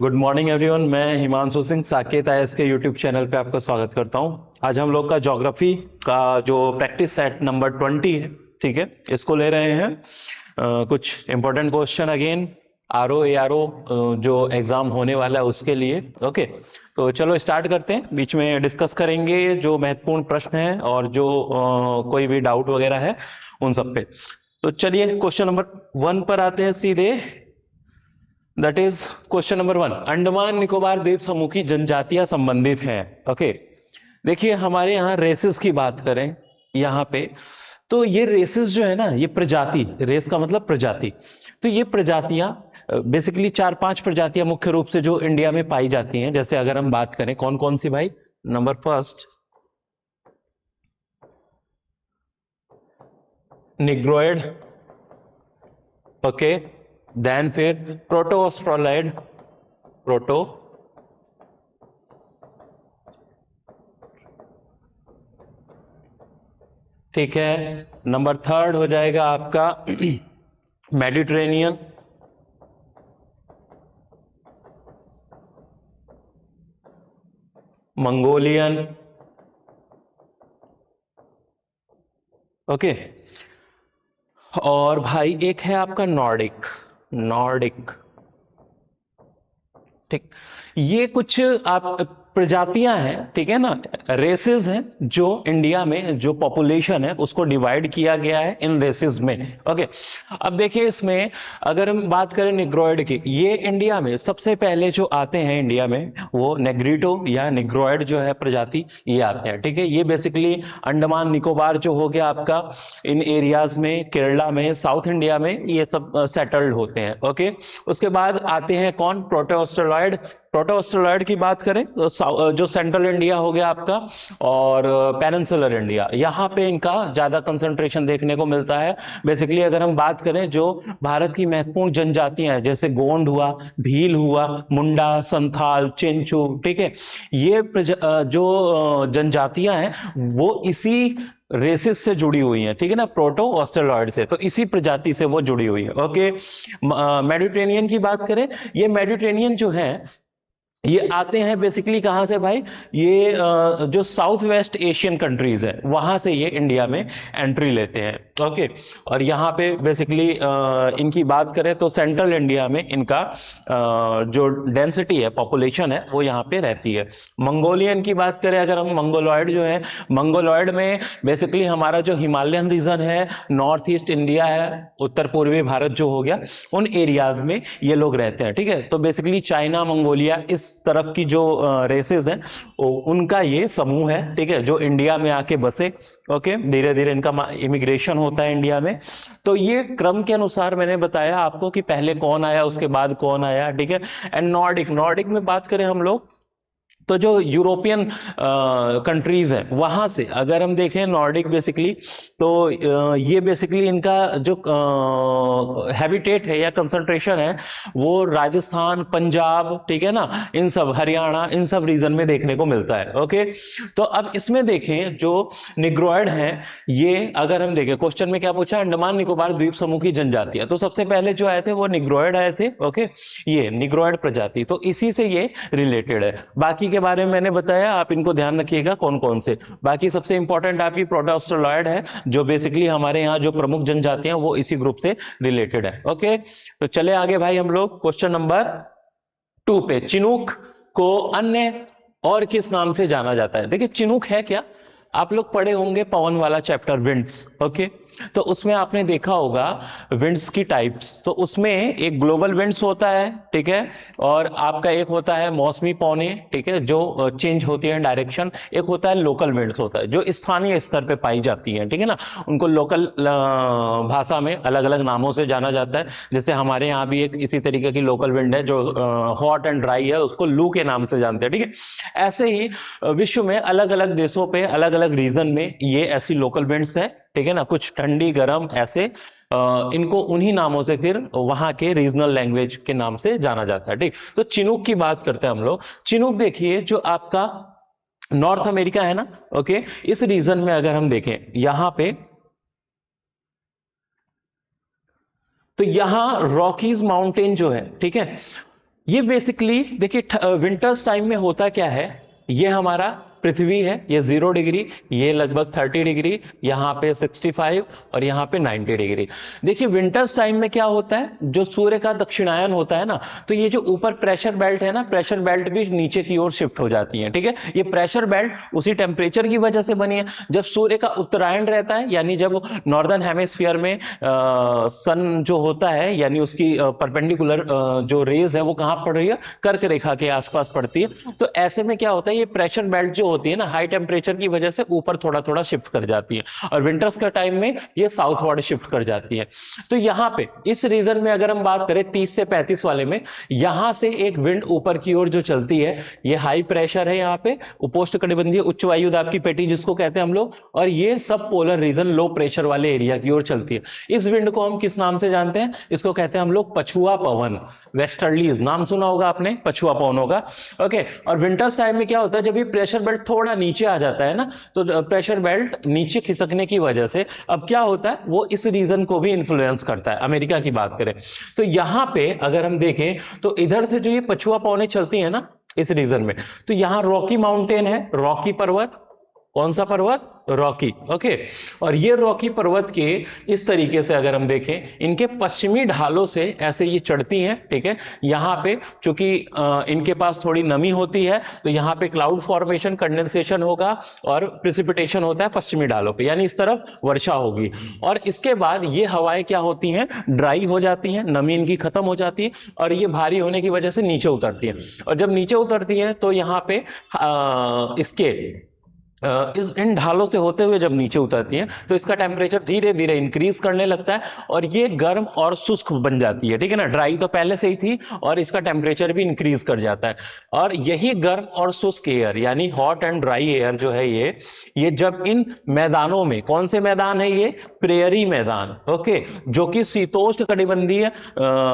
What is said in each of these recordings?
Good morning everyone. मैं Himanshu Singh Saket IAS के YouTube channel पे आपका स्वागत करता हूं। आज हम लोग का ज्योग्राफी का जो प्रैक्टिस सेट नंबर 20 है, ठीक है, इसको ले रहे हैं। कुछ important question again RO ARO जो एग्जाम होने वाला है उसके लिए। ओके, तो चलो स्टार्ट करते हैं। बीच में डिस्कस करेंगे जो महत्वपूर्ण प्रश्न है और जो कोई भी डाउट वगैरह है उन सब पे। तो चलिए क्वेश्चन नंबर 1 पर आते हैं सीधे। That is question number 1। Andaman Nicobar द्वीप समूह की जनजातियां संबंधित हैं। ओके, देखिए हमारे यहाँ रेसेस की बात करें यहाँ पे, तो ये रेसेस जो है ना, ये प्रजाति, रेस का मतलब प्रजाति, तो ये प्रजातियां बेसिकली 4-5 प्रजातियां मुख्य रूप से जो इंडिया में पाई जाती हैं। जैसे अगर हम बात करें कौन कौन सी भाई, number first negroid, okay, then फिर प्रोटो ऑस्ट्रोलॉइड, प्रोटो, ठीक है। नंबर थर्ड हो जाएगा आपका मेडिटेरेनियन, मंगोलियन, ओके, और भाई एक है आपका नॉर्डिक, नॉर्डिक, ठीक। ये कुछ आप प्रजातियां हैं, ठीक है ना, रेसेस हैं जो इंडिया में जो पॉपुलेशन है उसको डिवाइड किया गया है इन रेसेस में। ओके, अब देखिए इसमें अगर हम बात करें निग्रोइड की, ये इंडिया में सबसे पहले जो आते हैं इंडिया में वो नेग्रिटो या निग्रोइड जो है प्रजाति, ये आते हैं, ठीक है। ये बेसिकली अंडमान निकोबार जो हो गया आपका, इन एरियाज में, केरला में, साउथ इंडिया में ये सब सेटल्ड होते हैं। ओके, उसके बाद आते हैं कौन, प्रोटो ऑस्ट्रोलॉइड। प्रोटो ऑस्ट्रोलॉइड की बात करें तो जो सेंट्रल इंडिया हो गया आपका और पेनिनसुलर इंडिया, यहाँ पे इनका ज्यादा कंसंट्रेशन देखने को मिलता है। बेसिकली अगर हम बात करें जो भारत की महत्वपूर्ण जनजातियां हैं, जैसे गोंड हुआ, भील हुआ, मुंडा, संथाल, चेंचू, ठीक है, ये जो जनजातियां हैं वो इसी रेसिस से जुड़ी हुई हैं, ठीक है ना, प्रोटो ऑस्ट्रोलॉइड से, तो इसी प्रजाति से वो जुड़ी हुई है। ओके, मेडिटेरेनियन की बात करें, ये मेडिटेरेनियन जो है ये आते हैं बेसिकली कहां से भाई, ये जो साउथ वेस्ट एशियन कंट्रीज है वहां से ये इंडिया में एंट्री लेते हैं। ओके, और यहाँ पे बेसिकली इनकी बात करें तो सेंट्रल इंडिया में इनका जो डेंसिटी है, पॉपुलेशन है, वो यहाँ पे रहती है। मंगोलियन की बात करें अगर हम, मंगोलॉइड जो है, मंगोलॉइड में बेसिकली हमारा जो हिमालयन रीजन है, नॉर्थ ईस्ट इंडिया है, उत्तर पूर्वी भारत जो हो गया, उन एरियाज में ये लोग रहते हैं, ठीक है। तो बेसिकली चाइना, मंगोलिया, इस तरफ की जो रेसेस हैं उनका ये समूह है, ठीक है, जो इंडिया में आके बसे। ओके, धीरे धीरे इनका इमिग्रेशन होता है इंडिया में। तो ये क्रम के अनुसार मैंने बताया आपको कि पहले कौन आया उसके बाद कौन आया, ठीक है। एंड नॉर्डिक, नॉर्डिक में बात करें हम लोग तो जो यूरोपियन कंट्रीज हैं वहां से अगर हम देखें नॉर्डिक बेसिकली, तो ये बेसिकली इनका जो हैबिटेट है या कंसंट्रेशन है वो राजस्थान, पंजाब, ठीक है ना, इन सब, हरियाणा, इन सब रीजन में देखने को मिलता है। ओके, तो अब इसमें देखें जो निग्रोइड हैं, ये अगर हम देखें क्वेश्चन में क्या पूछा, अंडमान निकोबार द्वीप समूह की जनजातियां, तो सबसे पहले जो आए थे वो निग्रोइड आए थे। ओके, ये निग्रोइड प्रजाति, तो इसी से ये रिलेटेड है। बाकी के बारे में मैंने बताया, आप इनको ध्यान रखिएगा कौन कौन से। बाकी सबसे इंपॉर्टेंट आपकी प्रोटो ऑस्ट्रोलॉइड है, जो बेसिकली हमारे यहाँ जो प्रमुख जनजातियां वो इसी ग्रुप से रिलेटेड है। ओके, तो चले आगे भाई हम लोग क्वेश्चन नंबर 2 पे। चिनूक को अन्य और किस नाम से जाना जाता है? देखिए चिनूक है क्या, आप लोग पढ़े होंगे पवन वाला चैप्टर विंड्स। ओके, तो उसमें आपने देखा होगा विंड्स की टाइप्स, तो उसमें एक ग्लोबल विंड्स होता है, ठीक है, और आपका एक होता है मौसमी पवने, ठीक है, जो चेंज होती है डायरेक्शन। एक होता है लोकल विंड्स, होता है जो स्थानीय स्तर पे पाई जाती है, ठीक है ना, उनको लोकल भाषा में अलग अलग नामों से जाना जाता है। जैसे हमारे यहाँ भी एक इसी तरीके की लोकल विंड है जो हॉट एंड ड्राई है, उसको लू के नाम से जानते हैं, ठीक है। ऐसे ही विश्व में अलग अलग देशों पे अलग अलग रीजन में ये ऐसी लोकल विंड्स है, ठीक है ना, कुछ ठंडी, गर्म, ऐसे इनको उन्हीं नामों से फिर वहां के रीजनल लैंग्वेज के नाम से जाना जाता है, ठीक। तो चिनूक की बात करते हैं हम लोग। चिनूक देखिए जो आपका नॉर्थ अमेरिका है ना, ओके, इस रीजन में अगर हम देखें यहां पे, तो यहां रॉकीज माउंटेन जो है, ठीक है, ये बेसिकली देखिए विंटर्स टाइम में होता क्या है, ये हमारा पृथ्वी है, ये 0 डिग्री, ये लगभग 30 डिग्री, यहां पे 65 और यहां पे 90 डिग्री। देखिए विंटर्स टाइम में क्या होता है, जो सूर्य का दक्षिणायन होता है ना, तो ये जो ऊपर प्रेशर बेल्ट है ना, प्रेशर बेल्ट भी नीचे की ओर शिफ्ट हो जाती है। ठीक है, ये प्रेशर बेल्ट उसी टेम्परेचर की वजह से बनी है। जब सूर्य का उत्तरायण रहता है, यानी जब नॉर्दर्न हेमिस्फीयर में सन जो होता है, यानी उसकी परपेंडिकुलर जो रेज है वो कहां पड़ रही है, कर्क रेखा के आसपास पड़ती है। तो ऐसे में क्या होता है, ये प्रेशर बेल्ट जो होती है ना, हाई टेम्परेचर की वजह से ऊपर थोड़ा थोड़ा शिफ्ट कर जाती है, और विंटर्स का टाइम में ये साउथवर्ड शिफ्ट कर जाती है। तो यहां पे इस रीजन में अगर हम बात करें 30 से 35 वाले में, यहां से एक विंड ऊपर की ओर जो चलती है, ये हाई प्रेशर है, यहां पे उपोष्णकटिबंधीय उच्च वायु दाब की पेटी जिसको कहते हैं हम लोग, और ये सब पोलर रीजन लो प्रेशर वाले एरिया की ओर चलती है। इस विंड को हम किस नाम से जानते हैं, इसको कहते हैं हम लोग पछुआ पवन, वेस्टर्लीज नाम सुना होगा आपने, पछुआ पवन होगा। ओके, और विंटर्स टाइम में क्या होता है, जब ये प्रेशर बेल्ट थोड़ा नीचे आ जाता है ना, तो प्रेशर बेल्ट नीचे खिसकने की वजह से अब क्या होता है, वो इस रीजन को भी इंफ्लुएंस करता है। अमेरिका की बात करें तो यहां पे अगर हम देखें तो इधर से जो ये पछुआ पवनें चलती है ना इस रीजन में, तो यहां रॉकी माउंटेन है, रॉकी पर्वत, कौन सा पर्वत, रॉकी। ओके, और ये रॉकी पर्वत के इस तरीके से अगर हम देखें, इनके पश्चिमी ढालों से ऐसे ये चढ़ती हैं। ठीक है, यहां पे चूंकि इनके पास थोड़ी नमी होती है, तो यहां पे क्लाउड फॉर्मेशन, कंडेंसेशन होगा और प्रिसिपिटेशन होता है पश्चिमी ढालों पे, यानी इस तरफ वर्षा होगी। और इसके बाद ये हवाएं क्या होती हैं, ड्राई हो जाती हैं, नमी इनकी खत्म हो जाती है, और ये भारी होने की वजह से नीचे उतरती है। और जब नीचे उतरती है तो यहां पे इसके इन ढालों से होते हुए जब नीचे उतरती है, तो इसका टेम्परेचर धीरे धीरे इंक्रीज करने लगता है, और ये गर्म और शुष्क बन जाती है। ठीक है ना, ड्राई तो पहले से ही थी, और इसका टेम्परेचर भी इंक्रीज कर जाता है। और यही गर्म और शुष्क एयर, यानी हॉट एंड ड्राई एयर जो है, ये जब इन मैदानों में, कौन से मैदान है ये, प्रेयरी मैदान, ओके, जो कि शीतोष्ण कटिबंधीय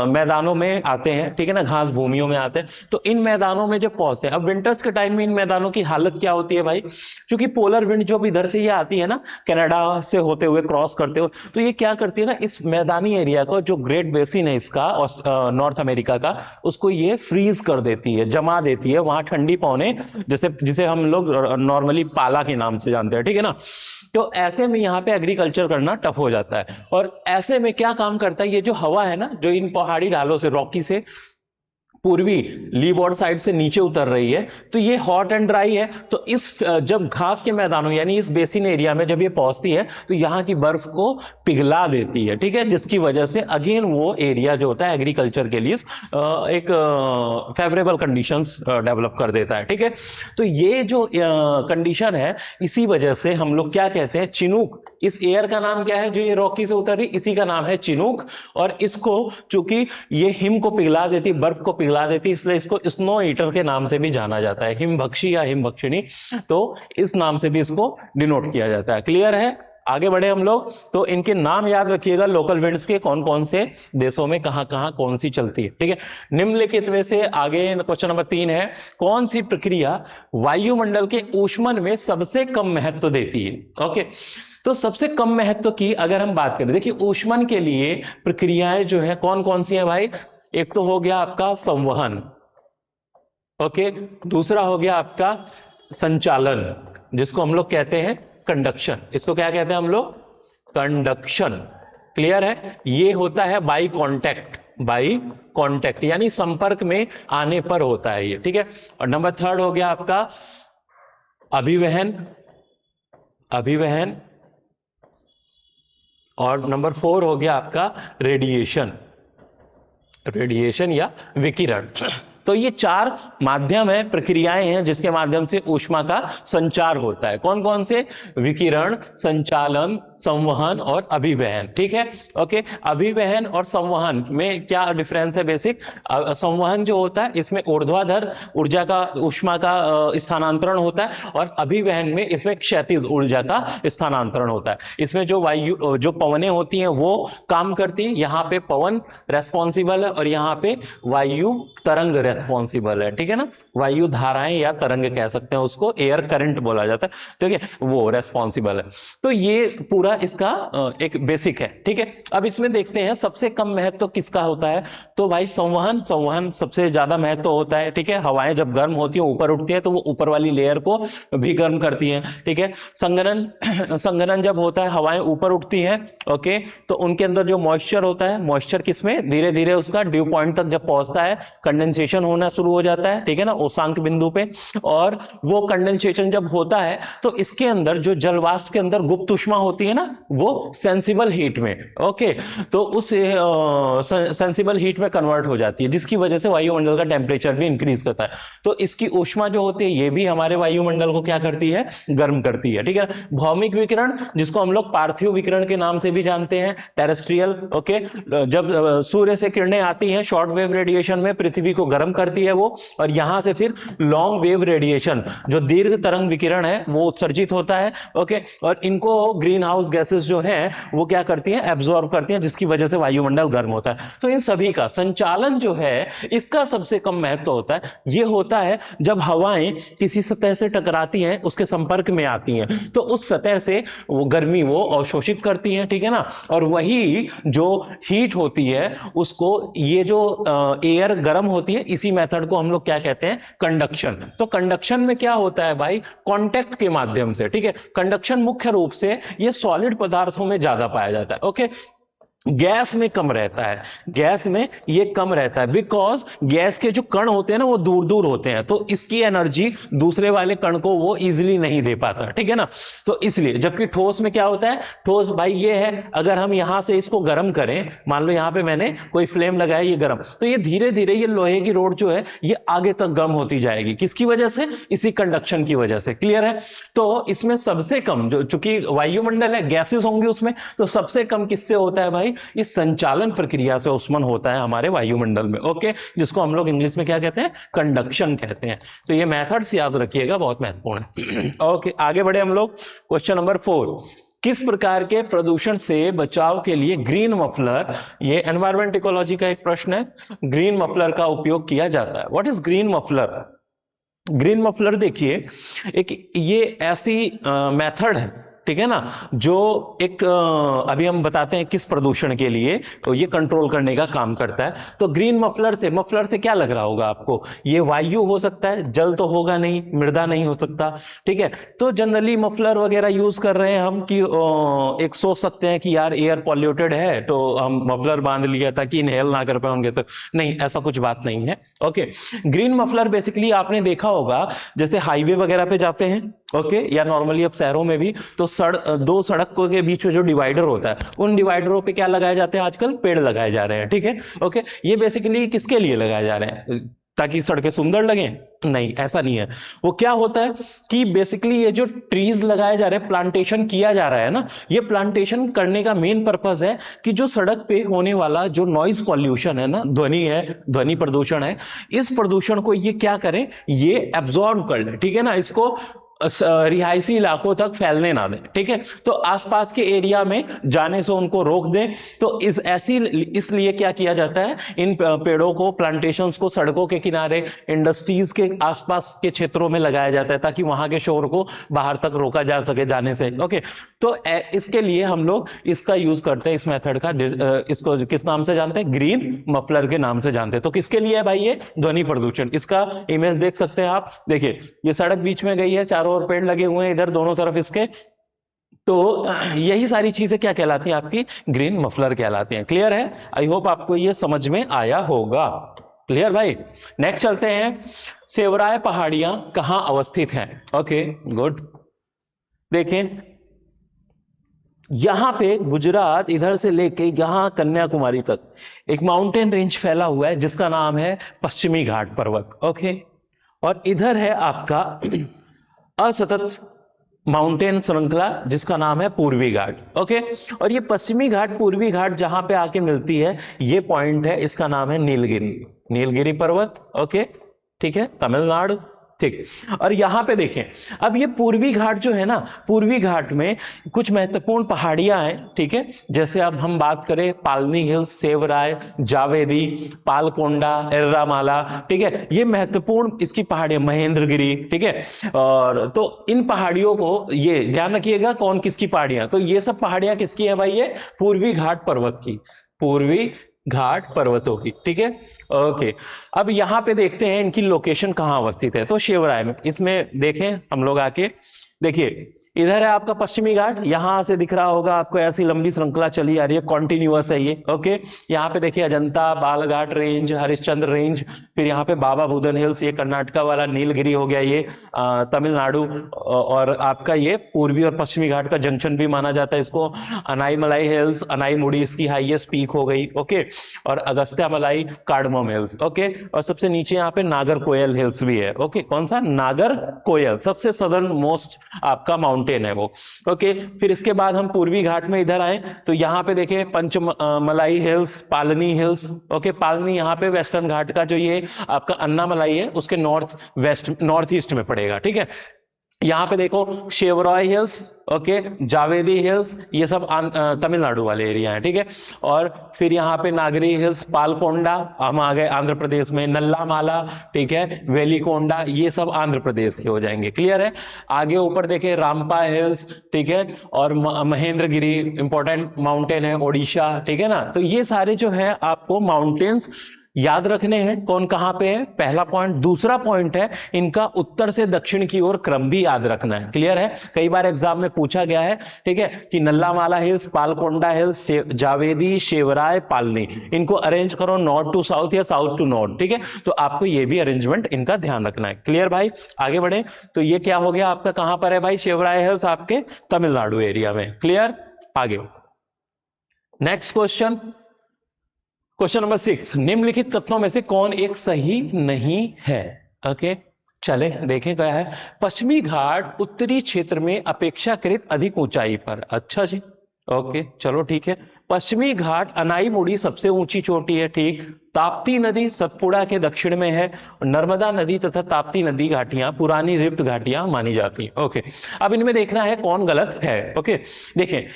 मैदानों में आते हैं। ठीक है ना, घास भूमियों में आते हैं। तो इन मैदानों में जब पहुंचते हैं, अब विंटर्स के टाइम में इन मैदानों की हालत क्या होती है भाई, क्योंकि पोलर विंड जो इधर से ये आती है ना, कनाडा से होते हुए क्रॉस करते हुए, तो ये क्या करती है ना, इस मैदानी एरिया को, जो ग्रेट बेसिन है इसका और नॉर्थ अमेरिका का, उसको ये फ्रीज कर देती है, जमा देती है। वहां ठंडी पौने, जैसे जिसे हम लोग नॉर्मली पाला के नाम से जानते हैं। ठीक है ना, तो ऐसे में यहाँ पे एग्रीकल्चर करना टफ हो जाता है। और ऐसे में क्या काम करता है, ये जो हवा है ना, जो इन पहाड़ी ढालों से, रॉकी से पूर्वी लीबॉर्ड साइड से नीचे उतर रही है, तो ये हॉट एंड ड्राई है। तो इस जब घास के मैदानों, यानी इस बेसिन एरिया में जब ये पहुंचती है, तो यहां की बर्फ को पिघला देती है। ठीक है, जिसकी वजह से अगेन वो एरिया जो होता है एग्रीकल्चर के लिए एक फेवरेबल कंडीशंस डेवलप कर देता है। ठीक है, तो ये जो कंडीशन है, इसी वजह से हम लोग क्या कहते हैं, चिनूक। इस एयर का नाम क्या है, जो ये रॉकी से उतर रही, इसी का नाम है चिनूक। और इसको चूंकि ये हिम को पिघला देती, बर्फ को पिघला देती, इसलिए इसको स्नो ईटर के नाम से भी जाना जाता है, हिमभक्षी या हिमभक्षिणी। तो इस नाम से भी इसको डिनोट किया जाता है। क्लियर है, आगे बढ़े हम लोग। तो इनके नाम याद रखिएगा, लोकल विंड्स के, कौन कौन से देशों में कहां कहां कौन सी चलती है। ठीक है, निम्नलिखित में से आगे क्वेश्चन नंबर 3 है, कौन सी प्रक्रिया वायुमंडल के ऊष्मन में सबसे कम महत्व देती है। ओके, तो सबसे कम महत्व की अगर हम बात करें, देखिए ऊष्मन के लिए प्रक्रियाएं जो है कौन कौन सी है भाई, एक तो हो गया आपका संवहन, ओके, दूसरा हो गया आपका संचालन, जिसको हम लोग कहते हैं कंडक्शन। इसको क्या कहते हैं हम लोग, कंडक्शन। क्लियर है, ये होता है बाई कांटेक्ट, बाई कांटेक्ट यानी संपर्क में आने पर होता है ये। ठीक है, और नंबर 3 हो गया आपका अभिवहन, अभिवहन, और नंबर 4 हो गया आपका रेडिएशन, रेडिएशन या विकिरण। तो ये 4 माध्यम है, प्रक्रियाएं हैं, जिसके माध्यम से ऊष्मा का संचार होता है। कौन कौन से, विकिरण, संचालन, संवहन और अभिवहन। ठीक है, ओके, अभिवहन और संवहन में क्या डिफरेंस है बेसिक। संवहन जो होता है, इसमें ऊर्ध्वाधर ऊर्जा का, ऊष्मा का स्थानांतरण होता है, और अभिवहन में इसमें क्षैतिज ऊर्जा का स्थानांतरण होता है। इसमें जो वायु, जो पवनें होती हैं वो काम करती हैं, यहाँ पे पवन रेस्पॉन्सिबल है और यहाँ पे वायु तरंग रेस्पॉन्सिबल है, ठीक है ना, वायु धाराएं या तरंग कह सकते हैं उसको, एयर करंट बोला जाता है, ठीक है, वो रेस्पॉन्सिबल है। तो ये पूरा इसका एक बेसिक है, ठीक है। अब इसमें देखते हैं सबसे कम महत्व किसका होता है, तो भाई संवहन, संवहन सबसे ज्यादा महत्व होता है, ठीक है। हवाएं जब गर्म होती है ऊपर उठती है तो वो ऊपर वाली लेयर को भी गर्म करती हैं, ठीक है। संघनन संघनन जब होता है हवाएं ऊपर उठती हैं, ओके, तो उनके अंदर जो मॉइस्चर होता है, मॉइस्चर किसमें धीरे धीरे उसका ड्यू पॉइंट तक जब पहुंचता है कंडेंसेशन होना शुरू हो जाता है, ठीक है ना, उसांक बिंदु पे। और वो कंडेंसेशन जब होता है तो इसके अंदर जो जलवाष्प के अंदर गुप्त ऊष्मा होती है ना, वो सेंसिबल हीट में, ओके, तो उस सेंसिबल हीट में कन्वर्ट हो जाती है, जिसकी वजह से वायुमंडल का टेम्परेचर भी इंक्रीज करता है। तो इसकी ऊष्मा जो होती है ये भी हमारे वायुमंडल को क्या करती है, गर्म करती है, ठीक है। भौमिक विकिरण, जिसको हम लोग पार्थिव विकिरण के नाम से भी जानते हैं, टेरेस्ट्रियल, ओके, जब सूर्य से किरणें आती हैं शॉर्ट वेव रेडिएशन में, पृथ्वी को गर्म करती है वो, और यहां से फिर लॉन्ग वेव रेडिएशन जो दीर्घ तरंग विकिरण है वो उत्सर्जित होता है, ओके, और इनको ग्रीन हाउस गैसेस जो हैं वो क्या करती हैं, एब्जॉर्ब करती हैं, जिसकी वजह से वायुमंडल गर्म होता है। तो इन सभी का संचालन जो है इसका सबसे कम महत्व होता है, ये होता है जब हवाएं किसी सतह से टकराती हैं, उसके संपर्क में आती हैं, तो उस सतह से वो गर्मी वो अवशोषित करती हैं, ठीक है ना, और वही जो हीट होती है उसको, ये जो एयर गर्म होती है, इसी मेथड को हम लोग क्या कहते हैं, कंडक्शन। तो कंडक्शन में क्या होता है भाई, कांटेक्ट के माध्यम से, ठीक है। कंडक्शन मुख्य रूप से ये सॉलिड पदार्थों में ज्यादा पाया जाता है, ओके, गैस में कम रहता है, गैस में ये कम रहता है, बिकॉज गैस के जो कण होते हैं ना वो दूर दूर होते हैं, तो इसकी एनर्जी दूसरे वाले कण को वो इजीली नहीं दे पाता, ठीक है ना, तो इसलिए। जबकि ठोस में क्या होता है, ठोस भाई ये है, अगर हम यहां से इसको गर्म करें, मान लो यहां पे मैंने कोई फ्लेम लगाया, ये गर्म, तो ये धीरे धीरे ये लोहे की रोड जो है ये आगे तक गर्म होती जाएगी, किसकी वजह से, इसी कंडक्शन की वजह से, क्लियर है। तो इसमें सबसे कम जो, चूंकि वायुमंडल है, गैसेस होंगे उसमें, तो सबसे कम किससे होता है भाई, इस संचालन प्रक्रिया से उष्मन होता है हमारे वायुमंडल में, ओके, जिसको हम लोग इंग्लिश में क्या कहते हैं, कंडक्शन कहते हैं। तो ये मेथड्स याद रखिएगा, बहुत महत्वपूर्ण है। ओके, आगे बढ़े हम लोग, क्वेश्चन नंबर 4, किस प्रकार के प्रदूषण से बचाव के लिए ग्रीन मफलर, ये एनवायरमेंट इकोलॉजी का एक प्रश्न है, ग्रीन मफलर का उपयोग किया जाता है। What is green muffler? Green muffler देखिए, एक ये ऐसी मेथड है, ठीक है ना, जो एक अभी हम बताते हैं किस प्रदूषण के लिए, तो ये कंट्रोल करने का काम करता है। तो ग्रीन मफलर से, मफलर से क्या लग रहा होगा आपको, ये वायु हो सकता है, जल तो होगा नहीं, मृदा नहीं हो सकता, ठीक है। तो जनरली मफलर वगैरह यूज कर रहे हैं हम कि एक सोच सकते हैं कि यार एयर पॉल्यूटेड है तो हम मफलर बांध लिया ताकि इनहेल ना कर पाएंगे, तो नहीं, ऐसा कुछ बात नहीं है, ओके। ग्रीन मफलर बेसिकली आपने देखा होगा, जैसे हाईवे वगैरह पे जाते हैं, ओके, या नॉर्मली अब शहरों में भी, तो दो सड़कों के बीच में जो डिवाइडर होता है, उन डिवाइडरों पे क्या लगाए जाते हैं आजकल, पेड़ लगाए जा रहे हैं, ठीक है, ओके। ये बेसिकली किसके लिए लगाए जा रहे हैं, ताकि सड़कें सुंदर लगे? नहीं, ऐसा नहीं है। वो क्या होता है कि बेसिकली ये जो ट्रीज लगाए जा रहे हैं, प्लांटेशन किया जा रहा है ना, ये प्लांटेशन करने का मेन पर्पस है कि जो सड़क पे होने वाला जो नॉइज पॉल्यूशन है ना, ध्वनि है, ध्वनि प्रदूषण है, इस प्रदूषण को ये क्या करें, ये एब्जॉर्ब कर ले, ठीक है ना, इसको रिहायशी इलाकों तक फैलने ना दें, ठीक है। तो आसपास के एरिया में जाने से उनको रोक दें। तो इसलिए क्या किया जाता है, इन पेड़ों को, प्लांटेशंस को सड़कों के किनारे, इंडस्ट्रीज के आसपास के क्षेत्रों में लगाया जाता है, ताकि वहां के शोर को बाहर तक रोका जा सके जाने से, ओके। तो इसके लिए हम लोग इसका यूज करते हैं, इस मेथड का, इसको किस नाम से जानते हैं, ग्रीन मफलर के नाम से जानते हैं। तो किसके लिए है भाई, ये ध्वनि प्रदूषण। इसका इमेज देख सकते हैं आप, देखिए ये सड़क बीच में गई है, चारों ओर पेड़ लगे हुए हैं इधर दोनों तरफ इसके, तो यही सारी चीजें क्या कहलाती हैं, आपकी ग्रीन मफलर कहलाती हैं। क्लियर है? आई होप आपको ये समझ में आया होगा। क्लियर भाई? नेक्स्ट चलते हैं, सेवराय पहाड़ियां कहां अवस्थित हैं। ओके गुड, देखें यहां पे गुजरात इधर से लेके यहां कन्याकुमारी तक एक माउंटेन रेंज फैला हुआ है, जिसका नाम है पश्चिमी घाट पर्वत, ओके। और इधर है आपका असतत माउंटेन श्रृंखला, जिसका नाम है पूर्वी घाट, ओके। और ये पश्चिमी घाट, पूर्वी घाट जहां पे आके मिलती है, ये पॉइंट है, इसका नाम है नीलगिरी, नीलगिरी पर्वत, ओके, ठीक है, तमिलनाडु, ठीक। और यहां पे देखें, अब ये पूर्वी घाट जो है ना, पूर्वी घाट में कुछ महत्वपूर्ण पहाड़ियां हैं, ठीक है। जैसे अब हम बात करें पालनी हिल्स, सेवराय, जावेदी, पालकोंडा, एर्रामाला, ठीक है, ये महत्वपूर्ण इसकी पहाड़ियां, महेंद्रगिरी, ठीक है। और तो इन पहाड़ियों को ये ध्यान रखिएगा कौन किसकी पहाड़ियां, तो ये सब पहाड़ियां किसकी है भाई, ये पूर्वी घाट पर्वत की, पूर्वी घाट पर्वतों की, ठीक है। ओके, अब यहां पे देखते हैं इनकी लोकेशन कहां अवस्थित है, तो शिवराय में, इसमें देखें हम लोग आके, देखिए इधर है आपका पश्चिमी घाट, यहां से दिख रहा होगा आपको, ऐसी लंबी श्रृंखला चली आ रही है, कॉन्टिन्यूअस है ये, ओके। यहाँ पे देखिए अजंता, बालघाट रेंज, हरिश्चंद्र रेंज, फिर यहाँ पे बाबा बुदन हिल्स, ये कर्नाटका वाला, नीलगिरी हो गया ये तमिलनाडु, और आपका ये पूर्वी और पश्चिमी घाट का जंक्शन भी माना जाता है इसको। अनाईमलाई हिल्स, अनाईमुड़ी इसकी हाईएस्ट पीक हो गई, ओके। और अगस्त्यामलाई, कार्डमम हिल्स, ओके। और सबसे नीचे यहाँ पे नागरकोयल हिल्स भी है, ओके। कौन सा, नागरकोयल, सबसे सदर्न मोस्ट आपका माउंटेन है वो, ओके। फिर इसके बाद हम पूर्वी घाट में इधर आए तो यहां पे देखें पंचमलाई हिल्स, पालनी हिल्स, ओके। पालनी यहां पे वेस्टर्न घाट का जो ये आपका अन्नामलाई है उसके नॉर्थ वेस्ट, नॉर्थ ईस्ट में पड़ेगा, ठीक है। यहां पे देखो Shevaroy hills, okay, Javedi hills, ये सब तमिलनाडु वाले एरिया है, ठीक है। और फिर यहाँ पे नागरी हिल्स, पालकोंडा, हम आ गए आंध्र प्रदेश में, नल्लामाला, ठीक है, वेलिकोंडा, ये सब आंध्र प्रदेश के हो जाएंगे, क्लियर है। आगे ऊपर देखे रामपा हिल्स, ठीक है, और महेंद्रगिरी इंपॉर्टेंट माउंटेन है, ओडिशा, ठीक है ना। तो ये सारे जो है आपको माउंटेन्स याद रखने हैं, कौन कहां पे है, पहला पॉइंट। दूसरा पॉइंट है इनका उत्तर से दक्षिण की ओर क्रम भी याद रखना है, क्लियर है। कई बार एग्जाम में पूछा गया है, ठीक है, कि नल्लामाला हिल्स, पालकोंडा हिल्स, जावेदी, शेवराय, पालनी, इनको अरेंज करो नॉर्थ टू साउथ या साउथ टू नॉर्थ, ठीक है। तो आपको ये भी अरेंजमेंट इनका ध्यान रखना है, क्लियर भाई। आगे बढ़े तो ये क्या हो गया आपका, कहां पर है भाई, शेवराय हिल्स आपके तमिलनाडु एरिया में, क्लियर। आगे नेक्स्ट क्वेश्चन, क्वेश्चन नंबर 6, निम्नलिखित कथनों में से कौन एक सही नहीं है, ओके। चले देखें क्या है, पश्चिमी घाट उत्तरी क्षेत्र में अपेक्षाकृत अधिक ऊंचाई पर, अच्छा जी, ओके, चलो ठीक है। पश्चिमी घाट अनाईमुड़ी सबसे ऊंची चोटी है, ठीक। ताप्ती नदी सतपुड़ा के दक्षिण में है, नर्मदा नदी तथा ताप्ती नदी घाटियां पुरानी रिफ्ट घाटियां मानी जाती है, ओके। अब इनमें देखना है कौन गलत है, ओके। देखें,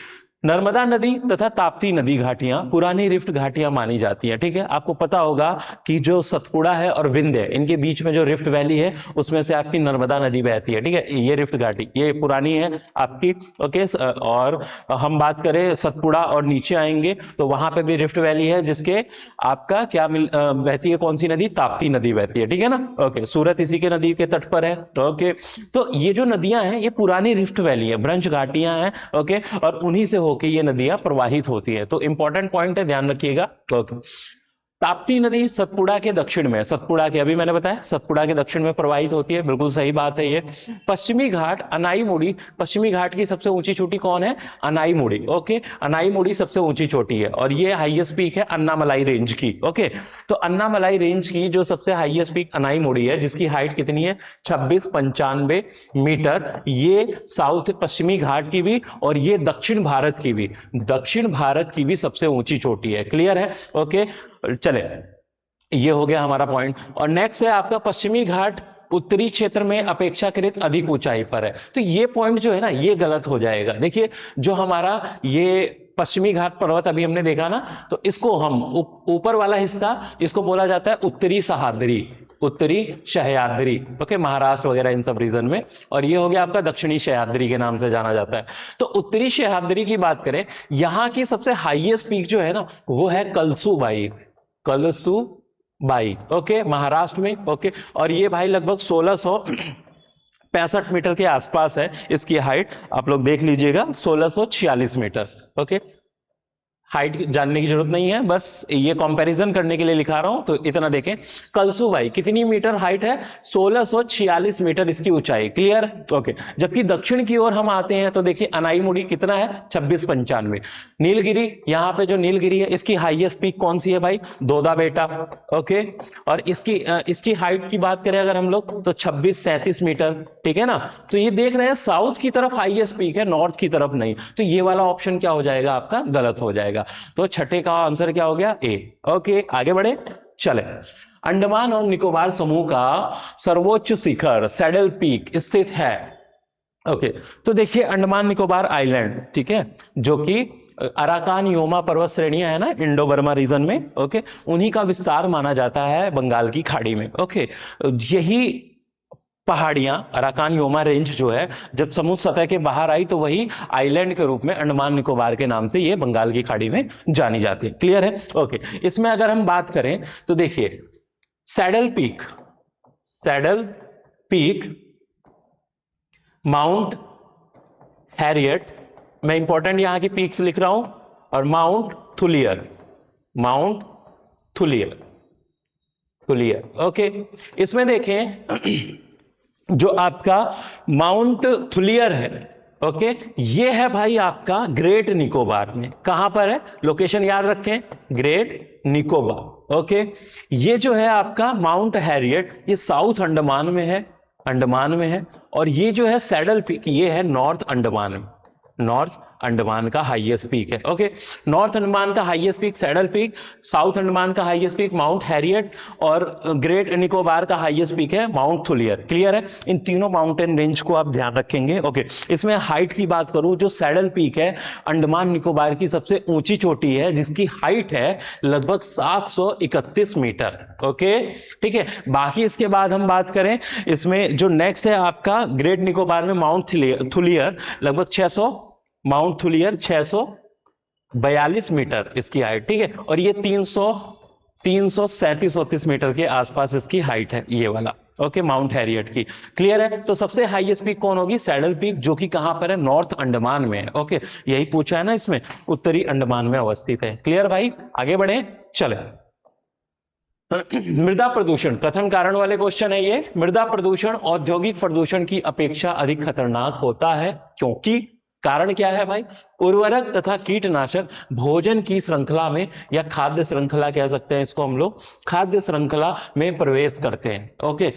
नर्मदा नदी तथा ताप्ती नदी घाटियां पुरानी रिफ्ट घाटियां मानी जाती हैं, ठीक है। आपको पता होगा कि जो सतपुड़ा है और विंध्य है, इनके बीच में जो रिफ्ट वैली है उसमें से आपकी नर्मदा नदी बहती है, ठीक है। ये रिफ्ट घाटी ये पुरानी है आपकी, ओके। और हम बात करें सतपुड़ा और नीचे आएंगे तो वहां पे भी रिफ्ट वैली है, जिसके आपका क्या बहती है, कौन सी नदी, ताप्ती नदी बहती है, ठीक है ना, ओके। सूरत इसी के नदी के तट पर है, तो ओके। तो ये जो नदियां हैं ये पुरानी रिफ्ट वैली है, ब्रंश घाटियां हैं, ओके। और उन्हीं से कि ये नदियां प्रवाहित होती है, तो इंपॉर्टेंट पॉइंट है, ध्यान रखिएगा, ओके। ताप्ती नदी सतपुड़ा के दक्षिण में, सतपुड़ा के अभी मैंने बताया सतपुड़ा के दक्षिण में प्रवाहित होती है, बिल्कुल सही बात है ये। पश्चिमी घाट अनाईमुड़ी, पश्चिमी घाट की सबसे ऊंची चोटी कौन है, अनाईमुड़ी, ओके। अनाईमुड़ी सबसे ऊंची चोटी है और ये हाईएस्ट पीक है अन्नामलाई रेंज की, ओके। तो अन्नामलाई रेंज की जो सबसे हाईएस्ट पीक अनाईमुड़ी है, जिसकी हाइट कितनी है, 2695 मीटर, ये साउथ पश्चिमी घाट की भी और ये दक्षिण भारत की भी, दक्षिण भारत की भी सबसे ऊंची चोटी है, क्लियर है, ओके। चले, ये हो गया हमारा पॉइंट। और नेक्स्ट है आपका पश्चिमी घाट उत्तरी क्षेत्र में अपेक्षाकृत अधिक ऊंचाई पर है, तो ये पॉइंट जो है ना ये गलत हो जाएगा। देखिए जो हमारा ये पश्चिमी घाट पर्वत अभी हमने देखा ना, तो इसको हम ऊपर वाला हिस्सा इसको बोला जाता है उत्तरी सह्याद्री, उत्तरी सह्याद्री, ओके, महाराष्ट्र वगैरह इन सब रीजन में। और ये हो गया आपका दक्षिणी सह्याद्री के नाम से जाना जाता है। तो उत्तरी सह्याद्री की बात करें, यहां की सबसे हाईएस्ट पीक जो है ना वो है कलसूबाई, कलसूबाई, ओके, महाराष्ट्र में, ओके। और ये भाई लगभग 1665 मीटर के आसपास है इसकी हाइट, आप लोग देख लीजिएगा 1646 मीटर, ओके। हाइट जानने की जरूरत नहीं है, बस ये कंपैरिजन करने के लिए लिखा रहा हूं, तो इतना देखें। कलसूबाई कितनी मीटर हाइट है, 1646 मीटर इसकी ऊंचाई, क्लियर, ओके। जबकि दक्षिण की ओर हम आते हैं तो देखिए अनाईमुड़ी कितना है, 2695। नीलगिरी, यहां पे जो नीलगिरी है इसकी हाईएस्ट पीक कौन सी है भाई, दोदा बेटा, ओके। और इसकी हाइट की बात करें अगर हम लोग तो 2637 मीटर, ठीक है ना। तो ये देख रहे हैं साउथ की तरफ हाईएस्ट पीक है, नॉर्थ की तरफ नहीं, तो ये वाला ऑप्शन क्या हो जाएगा आपका, गलत हो जाएगा। तो छठे का आंसर क्या हो गया, ए, ओके। आगे बढ़े, चले। अंडमान और निकोबार समूह का सर्वोच्च शिखर सैडल पीक स्थित है? ओके, तो देखिए अंडमान निकोबार आइलैंड, ठीक है, जो कि अराकान योमा पर्वत श्रेणियां है ना इंडो बर्मा रीजन में, ओके, उन्हीं का विस्तार माना जाता है बंगाल की खाड़ी में। ओके, यही पहाड़ियां अराकान योमा रेंज जो है जब समुद्र सतह के बाहर आई तो वही आइलैंड के रूप में अंडमान निकोबार के नाम से ये बंगाल की खाड़ी में जानी जाती है। क्लियर है? ओके, इसमें अगर हम बात करें तो देखिए सैडल पीक, माउंट हैरियट, मैं इंपॉर्टेंट यहां की पीक्स लिख रहा हूं, और माउंट थुलियर। ओके, इसमें देखें जो आपका माउंट थुलियर है, ओके, ये है भाई आपका ग्रेट निकोबार में। कहां पर है? लोकेशन याद रखें, ग्रेट निकोबार। ओके, ये जो है आपका माउंट हैरियट ये साउथ अंडमान में है, और ये जो है सैडल पीक ये है नॉर्थ अंडमान का हाईएस्ट पीक है। ओके, नॉर्थ अंडमान का highest peak saddle peak, south Andaman का हाईएस्ट पीक माउंट हैरियट, और ग्रेट निकोबार का हाईएस्ट पीक है माउंट थुलियर। क्लियर है? इन तीनों माउंटेन रेंज को आप ध्यान रखेंगे। ओके, इसमें हाइट की बात करूं, जो सैडल पीक है अंडमान निकोबार की सबसे ऊंची चोटी है, जिसकी हाइट है लगभग 731 मीटर। ओके, ठीक है। बाकी इसके बाद हम बात करें, इसमें जो नेक्स्ट है आपका ग्रेट निकोबार में माउंट थुलियर, लगभग 642 मीटर इसकी हाइट, ठीक है, और ये 337-34 मीटर के आसपास इसकी हाइट है, ये वाला। ओके, माउंट हैरियट की। क्लियर है? तो सबसे हाईएस्ट पीक कौन होगी? सैडल पीक, जो कि कहां पर है? नॉर्थ अंडमान में है। ओके, यही पूछा है ना इसमें, उत्तरी अंडमान में अवस्थित है। क्लियर भाई? आगे बढ़े, चले। मृदा प्रदूषण, कथन कारण वाले क्वेश्चन है ये। मृदा प्रदूषण औद्योगिक प्रदूषण की अपेक्षा अधिक खतरनाक होता है, क्योंकि कारण क्या है भाई? उर्वरक तथा कीटनाशक भोजन की श्रृंखला में, या खाद्य श्रृंखला कह सकते हैं इसको हम लोग, खाद्य श्रृंखला में प्रवेश करते हैं। ओके,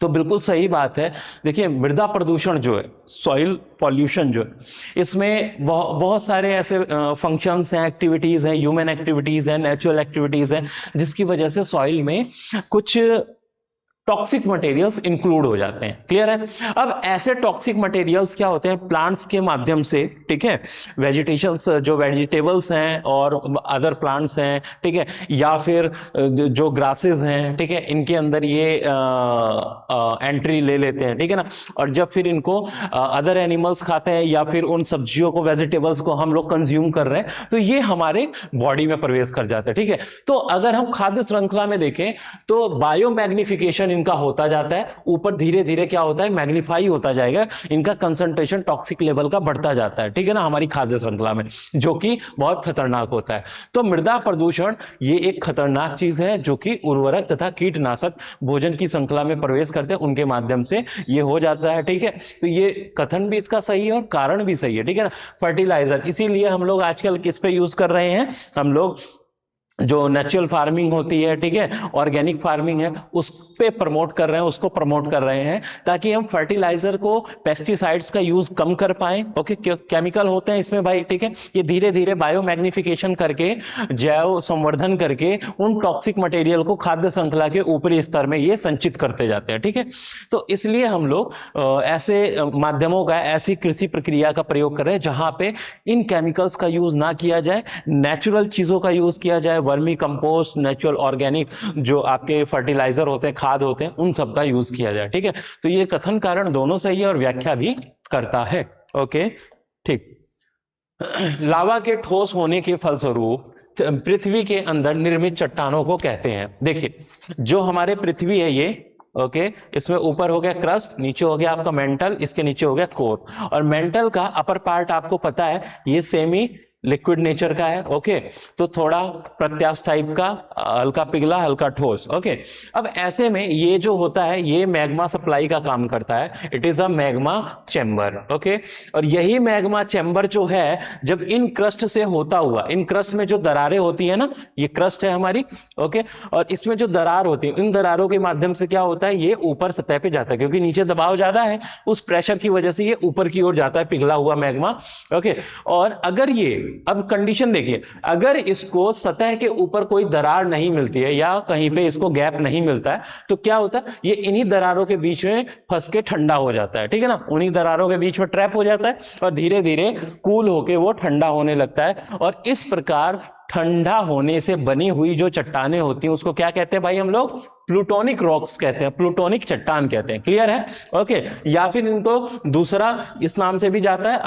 तो बिल्कुल सही बात है। देखिए मृदा प्रदूषण जो है, सॉइल पॉल्यूशन जो है, इसमें बहुत सारे ऐसे फंक्शंस हैं, एक्टिविटीज हैं, ह्यूमन एक्टिविटीज हैं, नेचुरल एक्टिविटीज हैं, जिसकी वजह से सॉइल में कुछ टॉक्सिक मटेरियल्स इंक्लूड हो जाते हैं। क्लियर है? अब ऐसे टॉक्सिक मटेरियल्स क्या होते हैं? प्लांट्स के माध्यम से, ठीक है, वेजिटेशंस, जो वेजिटेबल्स हैं और अदर प्लांट्स हैं, ठीक है, या फिर जो ग्रासेस हैं, ठीक है, इनके अंदर ये एंट्री ले लेते हैं, ठीक है ना, और जब फिर इनको अदर एनिमल्स खाते हैं, या फिर उन सब्जियों को, वेजिटेबल्स को हम लोग कंज्यूम कर रहे हैं, तो ये हमारे बॉडी में प्रवेश कर जाता है। ठीक है, तो अगर हम खाद्य श्रृंखला में देखें तो बायो मैग्निफिकेशन इनका होता जाता है, ऊपर धीरे धीरे क्या होता है? मैग्नीफाई होता जाएगा, इनका कंसंट्रेशन टॉक्सिक लेवल का बढ़ता जाता है, ठीक है ना, हमारी खाद्य श्रृंखला में, जो कि बहुत खतरनाक होता है। तो मृदा प्रदूषण ये एक खतरनाक चीज है, जो कि उर्वरक तथा कीटनाशक भोजन की श्रृंखला में प्रवेश करते हैं, उनके माध्यम से ये हो जाता है। ठीक है, तो ये कथन भी इसका सही है और कारण भी सही है, ठीक है ना। फर्टिलाइजर, इसीलिए हम लोग आजकल किस पे यूज कर रहे हैं? हम लोग जो नेचुरल फार्मिंग होती है, ठीक है, ऑर्गेनिक फार्मिंग है, उस पे प्रमोट कर रहे हैं, उसको प्रमोट कर रहे हैं, ताकि हम फर्टिलाइजर को, पेस्टिसाइड्स का यूज कम कर पाएं। ओके, केमिकल होते हैं इसमें भाई, ठीक है, ये धीरे धीरे बायो मैग्निफिकेशन करके, जैव संवर्धन करके उन टॉक्सिक मटेरियल को खाद्य श्रृंखला के ऊपरी स्तर में ये संचित करते जाते हैं। ठीक है, तो इसलिए हम लोग ऐसे माध्यमों का, ऐसी कृषि प्रक्रिया का प्रयोग कर रहे हैं जहां पे इन केमिकल्स का यूज ना किया जाए, नेचुरल चीजों का यूज किया जाए, वर्मी कंपोस्ट, नेचुरल ऑर्गेनिक जो आपके फर्टिलाइजर होते हैं, खाद होते हैं, उन सब का यूज किया जाए। ठीक है, तो ये कथन कारण दोनों सही है और व्याख्या भी करता है। ओके, ठीक। लावा के ठोस होने के फलस्वरूप पृथ्वी के अंदर निर्मित चट्टानों को कहते हैं। देखिए जो हमारे पृथ्वी है ये, ओके, इसमें ऊपर हो गया क्रस्ट, नीचे हो गया आपका मेंटल, इसके नीचे हो गया कोर, और मेंटल का अपर पार्ट आपको पता है ये सेमी लिक्विड नेचर का है। ओके, तो थोड़ा प्रत्यास्थ टाइप का, हल्का पिघला हल्का ठोस। ओके, अब ऐसे में ये जो होता है ये मैग्मा सप्लाई का काम करता है, it is a magma chamber. Okay, और यही मैग्मा चैम्बर जो है, जब इन क्रस्ट से होता हुआ, इन क्रस्ट में जो दरारें होती है ना, ये क्रस्ट है हमारी, ओके, और इसमें जो दरार होती है, इन दरारों के माध्यम से क्या होता है, ये ऊपर सतह पे जाता है, क्योंकि नीचे दबाव ज्यादा है, उस प्रेशर की वजह से ये ऊपर की ओर जाता है, पिघला हुआ मैग्मा। ओके, और अगर ये अब कंडीशन देखिए, अगर इसको सतह के ऊपर कोई दरार नहीं मिलती है या कहीं पे इसको गैप नहीं मिलता है तो क्या होता है, ये इन्हीं दरारों के बीच में फंस के ठंडा हो जाता है, ठीक है ना, उन्हीं दरारों के बीच में ट्रैप हो जाता है और धीरे धीरे कूल होके वो ठंडा होने लगता है। और इस प्रकार ठंडा होने से बनी हुई जो चट्टानें होती हैं उसको क्या कहते हैं भाई हम लोग, प्लूटोनिक रॉक्स कहते हैं, प्लूटोनिक चट्टान कहते हैं। क्लियर है? ओके। या फिर इनको दूसरा इस नाम से भी जाता है,